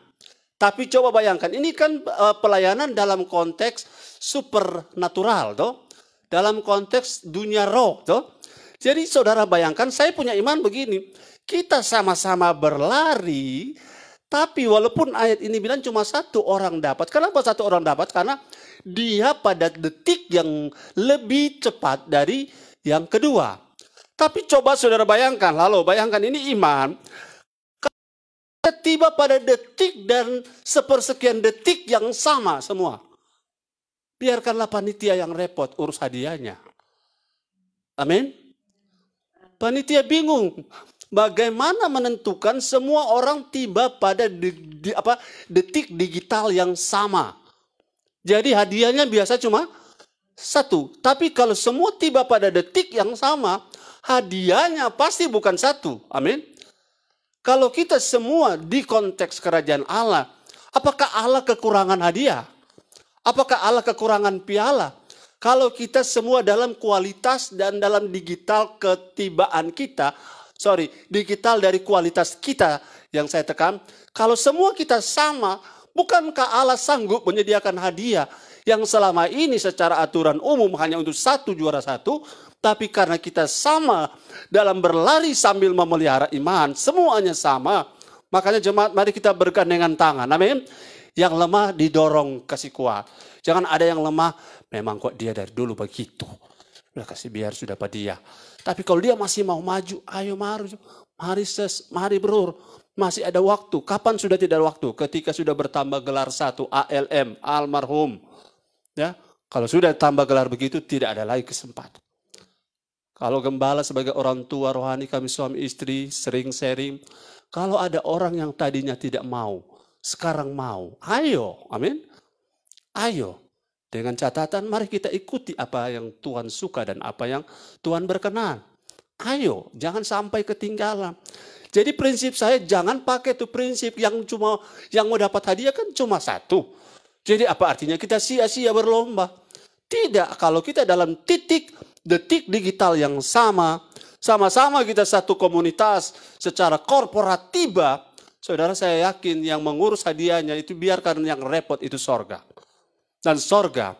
Tapi coba bayangkan, ini kan pelayanan dalam konteks supernatural, toh? Dalam konteks dunia roh. Toh? Jadi saudara bayangkan, saya punya iman begini, kita sama-sama berlari, tapi walaupun ayat ini bilang cuma satu orang dapat. Kenapa satu orang dapat? Karena dia pada detik yang lebih cepat dari yang kedua. Tapi coba saudara bayangkan, bayangkan ini iman. Tiba pada detik dan sepersekian detik yang sama semua. Biarkanlah panitia yang repot urus hadiahnya. Amin. Panitia bingung. Bagaimana menentukan semua orang tiba pada detik digital yang sama. Jadi hadiahnya biasa cuma satu. Tapi kalau semua tiba pada detik yang sama, hadiahnya pasti bukan satu. Amin. Kalau kita semua di konteks kerajaan Allah, apakah Allah kekurangan hadiah? Apakah Allah kekurangan piala? Kalau kita semua dalam kualitas dan dalam digital ketibaan kita, digital dari kualitas kita yang saya tekan, kalau semua kita sama, bukankah Allah sanggup menyediakan hadiah yang selama ini secara aturan umum hanya untuk satu juara satu, tapi karena kita sama dalam berlari sambil memelihara iman, semuanya sama. Makanya jemaat, mari kita bergandengan tangan. Amin. Yang lemah didorong kasih kuat. Jangan ada yang lemah, memang kok dia dari dulu begitu. Udah kasih biar sudah pada dia. Tapi kalau dia masih mau maju, ayo mari bro. Masih ada waktu. Kapan sudah tidak ada waktu? Ketika sudah bertambah gelar 1 ALM, almarhum. Ya, kalau sudah tambah gelar begitu, tidak ada lagi kesempatan. Kalau gembala sebagai orang tua rohani, kami suami istri sering sharing. Kalau ada orang yang tadinya tidak mau, sekarang mau. Ayo, amin. Ayo. Dengan catatan mari kita ikuti apa yang Tuhan suka dan apa yang Tuhan berkenan. Ayo, jangan sampai ketinggalan. Jadi prinsip saya jangan pakai itu prinsip yang mau dapat hadiah kan cuma satu. Jadi apa artinya kita sia-sia berlomba? Tidak, kalau kita dalam detik digital yang sama-sama kita satu komunitas secara korporatiba, saudara saya yakin yang mengurus hadiahnya itu biarkan yang repot itu sorga. Dan sorga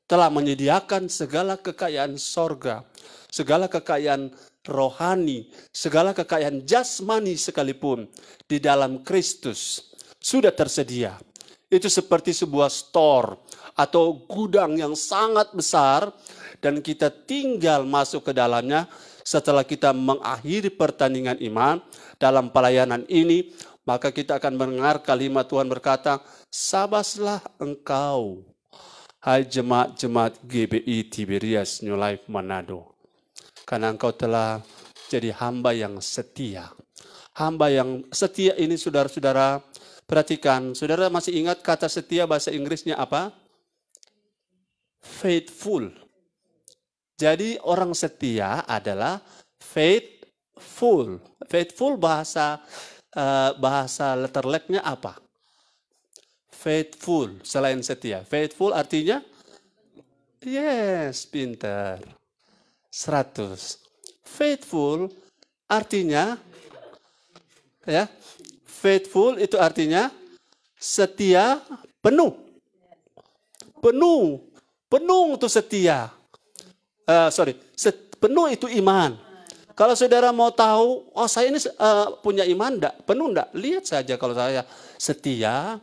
telah menyediakan segala kekayaan sorga, segala kekayaan rohani, segala kekayaan jasmani sekalipun di dalam Kristus sudah tersedia. Itu seperti sebuah store atau gudang yang sangat besar dan kita tinggal masuk ke dalamnya setelah kita mengakhiri pertandingan iman dalam pelayanan ini, maka kita akan mendengar kalimat Tuhan berkata, "Sabaslah engkau, hai jemaat-jemaat GBI Tiberias New Life Manado, karena engkau telah jadi hamba yang setia." Hamba yang setia ini saudara-saudara, perhatikan, saudara masih ingat kata setia bahasa Inggrisnya apa? Faithful. Jadi orang setia adalah faithful. Faithful bahasa letterleknya apa? Faithful selain setia. Faithful artinya? Yes, pintar. 100. Faithful artinya, ya, faithful itu artinya setia penuh. Penuh itu setia. Penuh itu iman. Kalau saudara mau tahu, oh saya ini punya iman enggak? Penuh enggak? Lihat saja kalau saya setia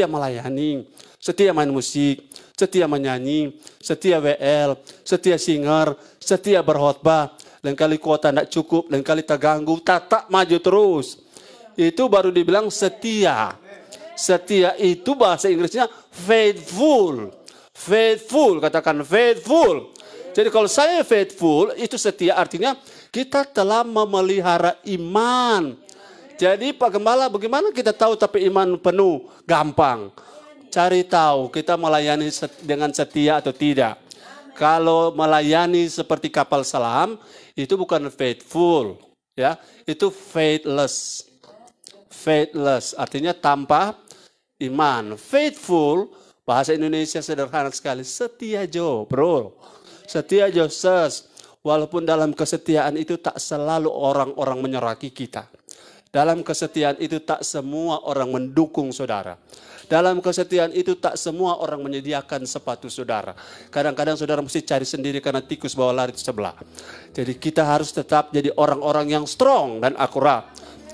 melayani, setia main musik, setia menyanyi, setia WL, setia singer, setia berkhotbah. Lain kali kuota enggak cukup, lain kali terganggu, tak maju terus. Itu baru dibilang setia. Setia itu bahasa Inggrisnya faithful. Faithful, katakan faithful. Jadi kalau saya faithful, itu setia artinya kita telah memelihara iman. Jadi Pak Gembala, bagaimana kita tahu tapi iman penuh? Gampang. Cari tahu kita melayani dengan setia atau tidak. Kalau melayani seperti kapal selam, itu bukan faithful. Ya, itu faithless. Faithless artinya tanpa iman. Faithful, bahasa Indonesia sederhana sekali. Setia Jo, bro. Setia Joses, walaupun dalam kesetiaan itu tak selalu orang-orang menyeraki kita. Dalam kesetiaan itu tak semua orang mendukung saudara. Dalam kesetiaan itu tak semua orang menyediakan sepatu saudara. Kadang-kadang saudara mesti cari sendiri karena tikus bawa lari di sebelah. Jadi kita harus tetap jadi orang-orang yang strong dan akurat.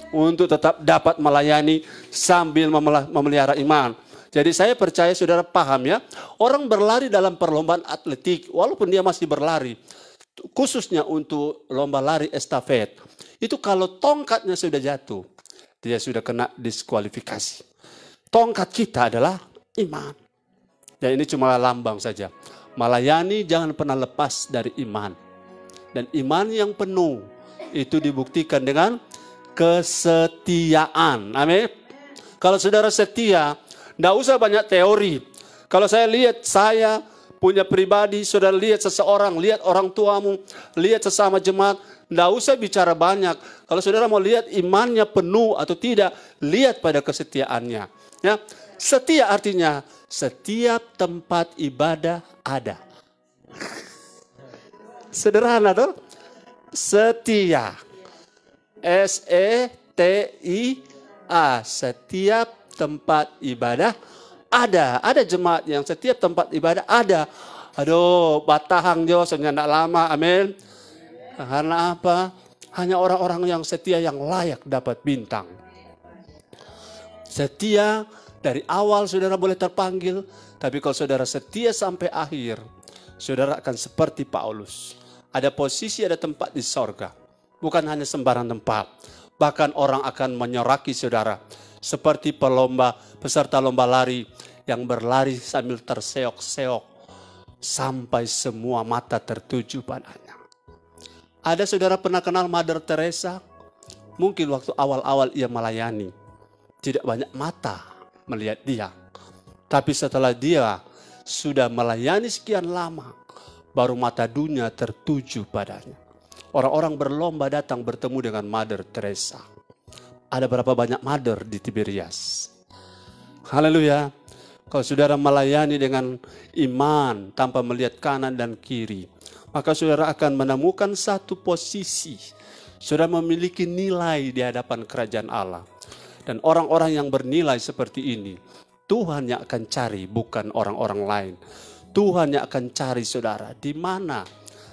Untuk tetap dapat melayani sambil memelihara iman. Jadi saya percaya saudara paham ya, orang berlari dalam perlombaan atletik, walaupun dia masih berlari, khususnya untuk lomba lari estafet, itu kalau tongkatnya sudah jatuh, dia sudah kena diskualifikasi. Tongkat kita adalah iman. Dan ini cuma lambang saja. Melayani jangan pernah lepas dari iman. Dan iman yang penuh, itu dibuktikan dengan kesetiaan. Amin. Kalau saudara setia, tidak usah banyak teori. Kalau saya lihat, saya punya pribadi, saudara lihat seseorang, lihat orang tuamu, lihat sesama jemaat, tidak usah bicara banyak. Kalau saudara mau lihat imannya penuh atau tidak, lihat pada kesetiaannya. Ya, setia artinya setiap tempat ibadah ada. Sederhana tuh. Setia. SETIA. Setiap tempat ibadah ada. Ada jemaat yang setiap tempat ibadah ada. Aduh, batahang jo, sebenarnya tidak lama. Amin. Karena apa? Hanya orang-orang yang setia yang layak dapat bintang. Setia dari awal saudara boleh terpanggil. Tapi kalau saudara setia sampai akhir, saudara akan seperti Paulus. Ada posisi, ada tempat di sorga. Bukan hanya sembarang tempat. Bahkan orang akan menyoraki saudara. Seperti peserta lomba lari yang berlari sambil terseok-seok. Sampai semua mata tertuju padanya. Ada saudara pernah kenal Mother Teresa? Mungkin waktu awal-awal ia melayani. Tidak banyak mata melihat dia. Tapi setelah dia sudah melayani sekian lama, baru mata dunia tertuju padanya. Orang-orang berlomba datang bertemu dengan Mother Teresa. Ada berapa banyak mother di Tiberias? Haleluya. Kalau saudara melayani dengan iman tanpa melihat kanan dan kiri, maka saudara akan menemukan satu posisi. Saudara memiliki nilai di hadapan kerajaan Allah. Dan orang-orang yang bernilai seperti ini, Tuhan yang akan cari, bukan orang-orang lain. Tuhan yang akan cari saudara. Di mana?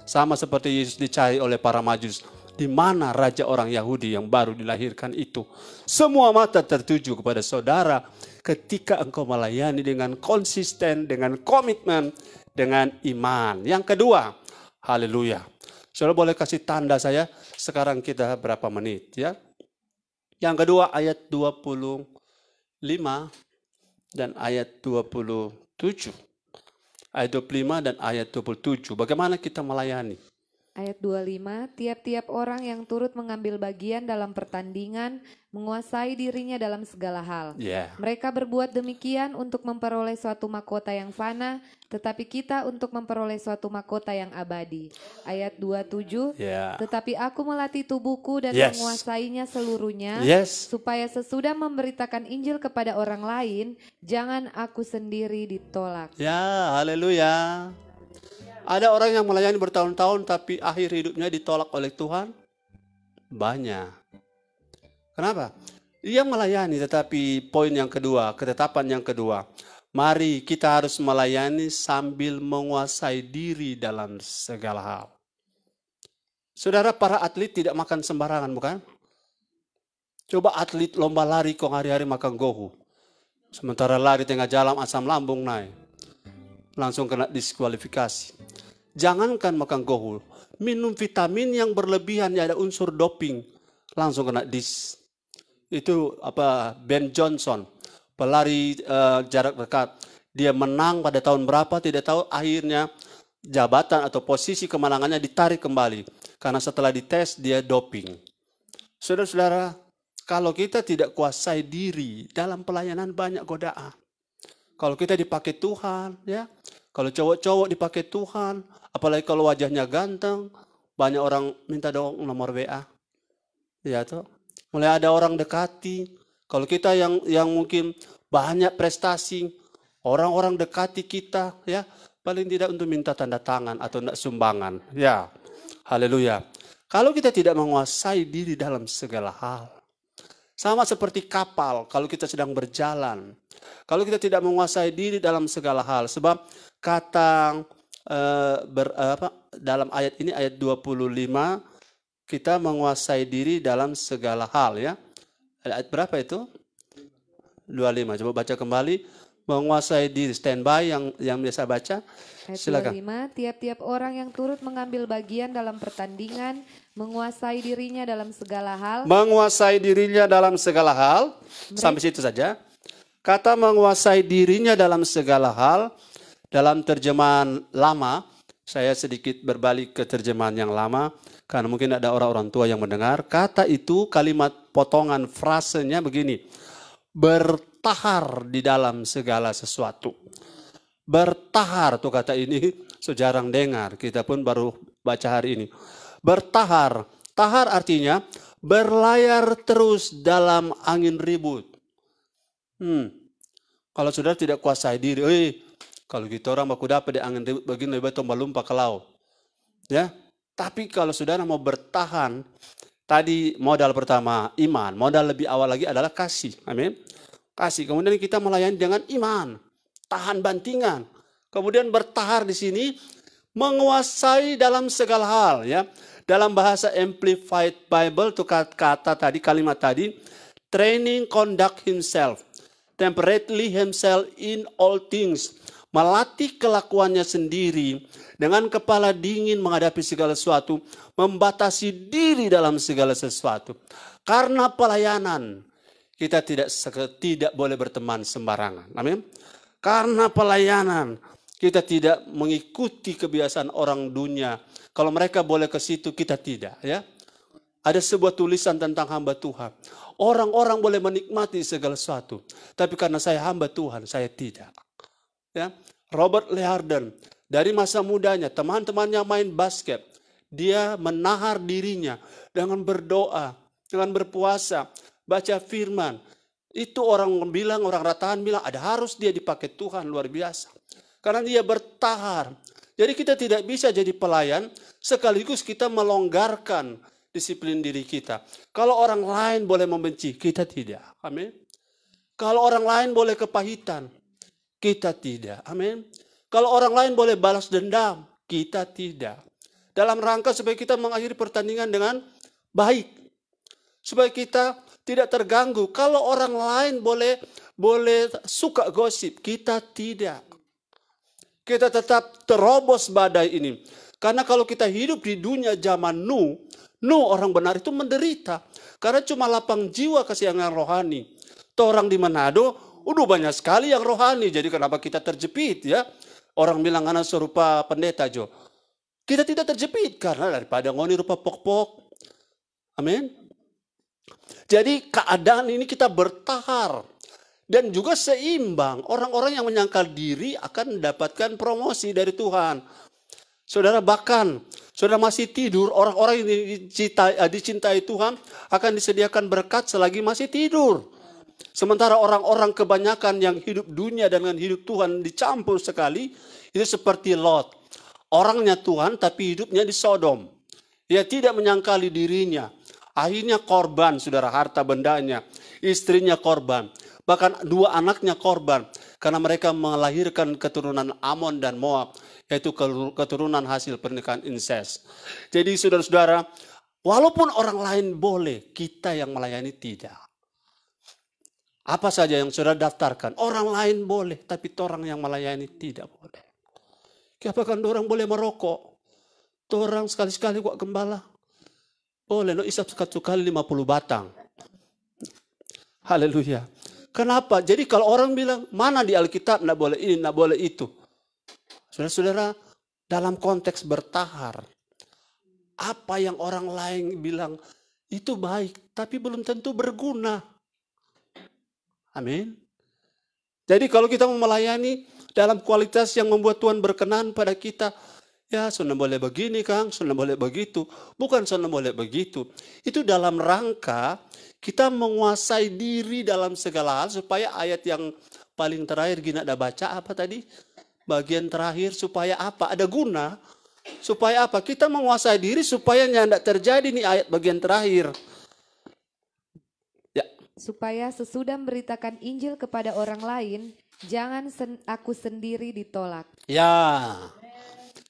Sama seperti Yesus dicari oleh para Majus. Di mana raja orang Yahudi yang baru dilahirkan itu? Semua mata tertuju kepada saudara ketika engkau melayani dengan konsisten, dengan komitmen, dengan iman. Yang kedua, haleluya. Saudara boleh kasih tanda saya, sekarang kita berapa menit ya? Yang kedua ayat 25 dan ayat 27. Ayat 25 dan ayat 27. Bagaimana kita melayani? Ayat 25, tiap-tiap orang yang turut mengambil bagian dalam pertandingan menguasai dirinya dalam segala hal. Mereka berbuat demikian untuk memperoleh suatu mahkota yang fana, tetapi kita untuk memperoleh suatu mahkota yang abadi. Ayat 27, tetapi aku melatih tubuhku dan menguasainya seluruhnya, supaya sesudah memberitakan Injil kepada orang lain, jangan aku sendiri ditolak. Ya, haleluya. Ada orang yang melayani bertahun-tahun tapi akhir hidupnya ditolak oleh Tuhan. Banyak. Kenapa? Ia melayani, tetapi poin yang kedua, ketetapan yang kedua. Mari kita harus melayani sambil menguasai diri dalam segala hal. Saudara, para atlet tidak makan sembarangan, bukan? Coba atlet lomba lari kok hari-hari makan gohu. Sementara lari tengah jalan asam lambung naik. Langsung kena diskualifikasi. Jangankan makan gohu, minum vitamin yang berlebihan ya ada unsur doping, langsung kena Itu Ben Johnson, pelari jarak dekat. Dia menang pada tahun berapa tidak tahu, akhirnya jabatan atau posisi kemenangannya ditarik kembali karena setelah dites dia doping. Saudara-saudara, kalau kita tidak kuasai diri dalam pelayanan banyak godaan. Kalau kita dipakai Tuhan, ya. Kalau cowok-cowok dipakai Tuhan, apalagi kalau wajahnya ganteng, banyak orang minta dong nomor WA. Ya toh. Mulai ada orang dekati. Kalau kita yang mungkin banyak prestasi, orang-orang dekati kita, ya, paling tidak untuk minta tanda tangan atau tidak sumbangan. Ya. Haleluya. Kalau kita tidak menguasai diri dalam segala hal, sama seperti kapal kalau kita sedang berjalan. Kalau kita tidak menguasai diri dalam segala hal, sebab kata dalam ayat ini, ayat 25, kita menguasai diri dalam segala hal, ya. Ayat berapa itu? 25. Coba baca kembali. Menguasai diri, standby yang biasa baca. Ayat Silakan. 25, tiap-tiap orang yang turut mengambil bagian dalam pertandingan menguasai dirinya dalam segala hal. Menguasai dirinya dalam segala hal. Sampai situ saja. Kata menguasai dirinya dalam segala hal, dalam terjemahan lama, saya sedikit berbalik ke terjemahan yang lama, karena mungkin ada orang-orang tua yang mendengar. Kata itu, kalimat potongan frasenya begini, bertahar di dalam segala sesuatu. Bertahar tuh kata ini, sejarang dengar, kita pun baru baca hari ini. Bertahar, tahar artinya berlayar terus dalam angin ribut. Kalau saudara tidak kuasai diri, kalau kita orang baku dapat di angin ribut begini lebih tomba lumpa ke laut. Ya, Tapi kalau saudara mau bertahan, tadi modal pertama iman, modal lebih awal lagi adalah kasih. Amin. Kasih. Kemudian kita melayani dengan iman, tahan bantingan. Kemudian bertahar di sini menguasai dalam segala hal, ya. Dalam bahasa Amplified Bible itu kata tadi, kalimat tadi, training conduct himself, temperately himself in all things. Melatih kelakuannya sendiri dengan kepala dingin menghadapi segala sesuatu, membatasi diri dalam segala sesuatu. Karena pelayanan, kita tidak boleh berteman sembarangan. Amin. Karena pelayanan, kita tidak mengikuti kebiasaan orang dunia. Kalau mereka boleh ke situ, kita tidak, ya. Ada sebuah tulisan tentang hamba Tuhan. Orang-orang boleh menikmati segala sesuatu, tapi karena saya hamba Tuhan, saya tidak. Ya, Robert Lee Harden dari masa mudanya, teman-temannya main basket, dia menahar dirinya dengan berdoa, dengan berpuasa, baca firman. Itu orang rataan bilang ada harus dia dipakai Tuhan luar biasa. Karena dia bertahar. Jadi kita tidak bisa jadi pelayan sekaligus kita melonggarkan disiplin diri kita. Kalau orang lain boleh membenci, kita tidak. Amin. Kalau orang lain boleh kepahitan, kita tidak. Amin. Kalau orang lain boleh balas dendam, kita tidak. Dalam rangka supaya kita mengakhiri pertandingan dengan baik. Supaya kita tidak terganggu. Kalau orang lain boleh suka gosip, kita tidak. Kita tetap terobos badai ini. Karena kalau kita hidup di dunia zaman Nuh orang benar itu menderita. Karena cuma lapang jiwa kesiangan rohani. Tuh orang di Manado, udah banyak sekali yang rohani. Jadi kenapa kita terjepit, ya? Orang bilang anak serupa pendeta Jo. Kita tidak terjepit karena daripada ngoni rupa pok-pok. Amin. Jadi keadaan ini kita bertahar. Dan juga seimbang. Orang-orang yang menyangkal diri akan mendapatkan promosi dari Tuhan. Saudara bahkan, saudara masih tidur, orang-orang yang dicintai Tuhan akan disediakan berkat selagi masih tidur. Sementara orang-orang kebanyakan yang hidup dunia dengan hidup Tuhan dicampur sekali, itu seperti Lot. Orangnya Tuhan tapi hidupnya di Sodom. Dia tidak menyangkali dirinya. Akhirnya korban, saudara, harta bendanya. Istrinya korban. Bahkan 2 anaknya korban. Karena mereka melahirkan keturunan Amon dan Moab. Yaitu keturunan hasil pernikahan incest. Jadi saudara-saudara, walaupun orang lain boleh, kita yang melayani tidak. Apa saja yang saudara daftarkan, orang lain boleh, tapi orang yang melayani tidak boleh. Apakah orang boleh merokok? Orang sekali-sekali kok gembala. Boleh, no isap sekali 50 batang. Haleluya. Kenapa? Jadi kalau orang bilang, mana di Alkitab, tidak boleh ini, tidak boleh itu. Saudara-saudara, dalam konteks bertahar, apa yang orang lain bilang, itu baik, tapi belum tentu berguna. Amin. Jadi kalau kita mau melayani dalam kualitas yang membuat Tuhan berkenan pada kita, ya sudah boleh begini Kang, sudah boleh begitu. Bukan sudah boleh begitu. Itu dalam rangka kita menguasai diri dalam segala hal supaya ayat yang paling terakhir Gina ada baca apa tadi? Bagian terakhir supaya apa? Ada guna. Supaya apa? Kita menguasai diri supaya tidak terjadi nih ayat bagian terakhir. Ya. Supaya sesudah memberitakan Injil kepada orang lain, jangan aku sendiri ditolak. Ya.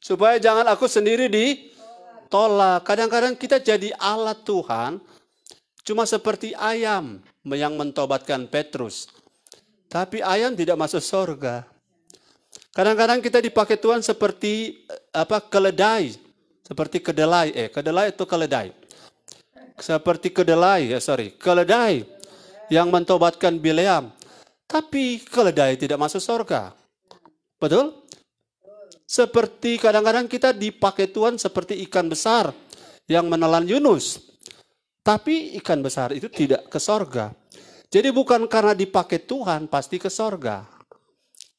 Supaya jangan aku sendiri ditolak. Kadang-kadang kita jadi alat Tuhan cuma seperti ayam yang mentobatkan Petrus. Tapi ayam tidak masuk surga. Kadang-kadang kita dipakai Tuhan seperti keledai. Seperti kedelai. Kedelai itu keledai. Seperti keledai yang mentobatkan Bileam. Tapi keledai tidak masuk surga. Betul? Seperti kadang-kadang kita dipakai Tuhan seperti ikan besar yang menelan Yunus. Tapi ikan besar itu tidak ke sorga. Jadi bukan karena dipakai Tuhan pasti ke sorga.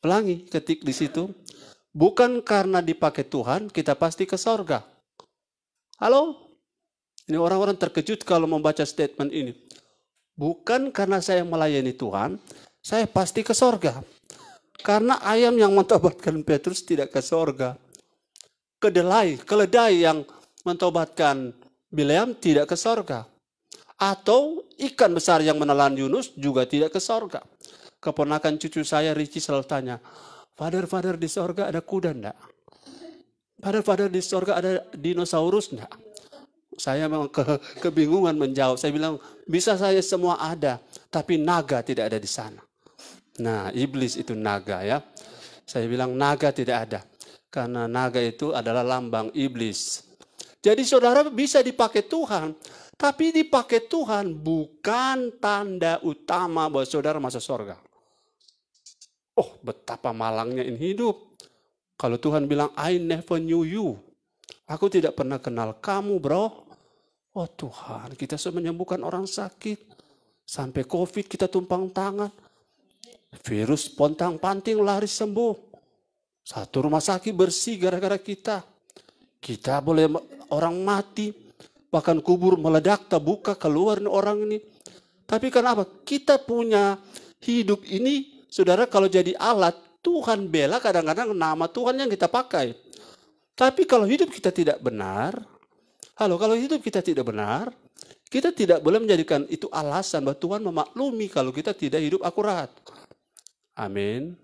Ulangi, ketik di situ. Bukan karena dipakai Tuhan kita pasti ke sorga. Halo? Ini orang-orang terkejut kalau membaca statement ini. Bukan karena saya melayani Tuhan, saya pasti ke sorga. Karena ayam yang mentobatkan Petrus tidak ke sorga. Keledai yang mentobatkan Bileam tidak ke sorga. Atau ikan besar yang menelan Yunus juga tidak ke sorga. Keponakan cucu saya Ricci selalu tanya, Father, di sorga ada kuda enggak? Father, di sorga ada dinosaurus enggak? Saya memang kebingungan menjawab. Saya bilang, bisa saya semua ada, tapi naga tidak ada di sana. Nah, iblis itu naga ya. Saya bilang naga tidak ada. Karena naga itu adalah lambang iblis. Jadi saudara bisa dipakai Tuhan. Tapi dipakai Tuhan bukan tanda utama bahwa saudara masuk surga. Oh, betapa malangnya ini hidup. Kalau Tuhan bilang, I never knew you. Aku tidak pernah kenal kamu, bro. Oh Tuhan, kita sudah menyembuhkan orang sakit. Sampai COVID kita tumpang tangan. Virus pontang-panting lari sembuh. Satu rumah sakit bersih gara-gara kita. Kita boleh orang mati. Bahkan kubur meledak, terbuka, keluar orang ini. Tapi kenapa? Kita punya hidup ini, saudara, kalau jadi alat, Tuhan bela kadang-kadang nama Tuhan yang kita pakai. Tapi kalau hidup kita tidak benar, kalau hidup kita tidak benar, kita tidak boleh menjadikan itu alasan bahwa Tuhan memaklumi kalau kita tidak hidup akurat. Amin.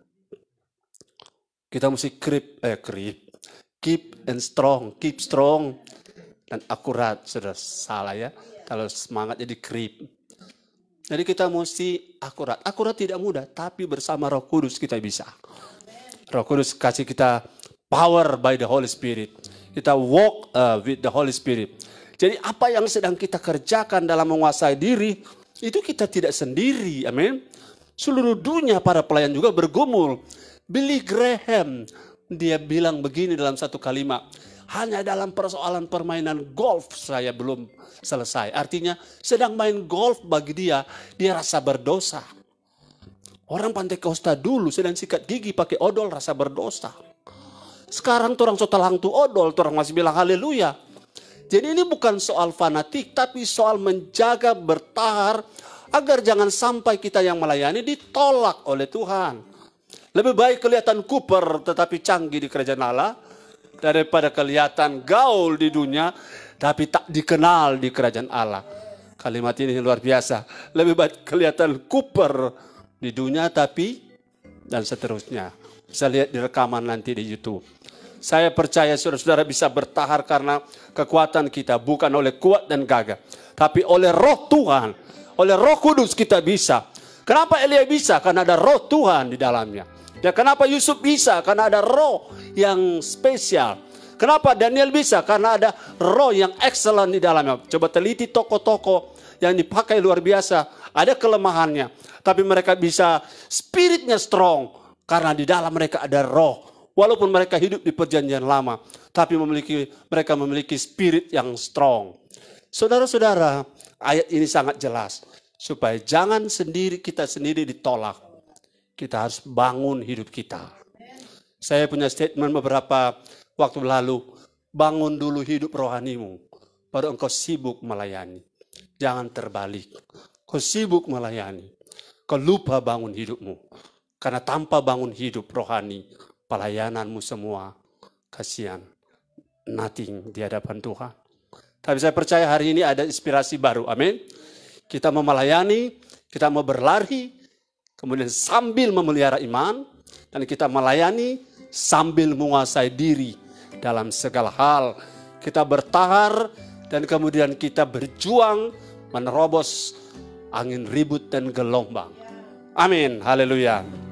Kita mesti keep strong dan akurat. Sudah salah ya, kalau semangat jadi creep. Jadi kita mesti akurat. Akurat tidak mudah, tapi bersama Roh Kudus kita bisa. Roh Kudus kasih kita power by the Holy Spirit. Kita walk with the Holy Spirit. Jadi apa yang sedang kita kerjakan dalam menguasai diri, itu kita tidak sendiri. Amin. Seluruh dunia para pelayan juga bergumul. Billy Graham, dia bilang begini dalam satu kalimat. Hanya dalam persoalan permainan golf saya belum selesai. Artinya sedang main golf bagi dia rasa berdosa. Orang Pantekosta dulu sedang sikat gigi pakai odol rasa berdosa. Sekarang orang setelang tu odol, orang masih bilang haleluya. Jadi ini bukan soal fanatik, tapi soal menjaga bertahar agar jangan sampai kita yang melayani ditolak oleh Tuhan. Lebih baik kelihatan kuper tetapi canggih di kerajaan Allah daripada kelihatan gaul di dunia tapi tak dikenal di kerajaan Allah. Kalimat ini luar biasa. Lebih baik kelihatan kuper di dunia tapi dan seterusnya. Bisa lihat di rekaman nanti di YouTube. Saya percaya saudara-saudara bisa bertahan karena kekuatan kita bukan oleh kuat dan gagah, tapi oleh Roh Tuhan, oleh Roh Kudus kita bisa. Kenapa Elia bisa? Karena ada Roh Tuhan di dalamnya. Ya, kenapa Yusuf bisa? Karena ada roh yang spesial. Kenapa Daniel bisa? Karena ada roh yang excellent di dalamnya. Coba teliti tokoh-tokoh yang dipakai luar biasa. Ada kelemahannya. Tapi mereka bisa spiritnya strong. Karena di dalam mereka ada roh. Walaupun mereka hidup di perjanjian lama. Tapi mereka memiliki spirit yang strong. Saudara-saudara, ayat ini sangat jelas. Supaya jangan kita sendiri ditolak. Kita harus bangun hidup kita. Saya punya statement beberapa waktu lalu. Bangun dulu hidup rohanimu. Baru engkau sibuk melayani. Jangan terbalik. Kau sibuk melayani. Kau lupa bangun hidupmu. Karena tanpa bangun hidup rohani, pelayananmu semua kasihan. Nothing di hadapan Tuhan. Tapi saya percaya hari ini ada inspirasi baru. Amin. Kita mau melayani, kita mau berlari, kemudian sambil memelihara iman, dan kita melayani sambil menguasai diri dalam segala hal. Kita bertahar dan kemudian kita berjuang menerobos angin ribut dan gelombang. Amin. Haleluya.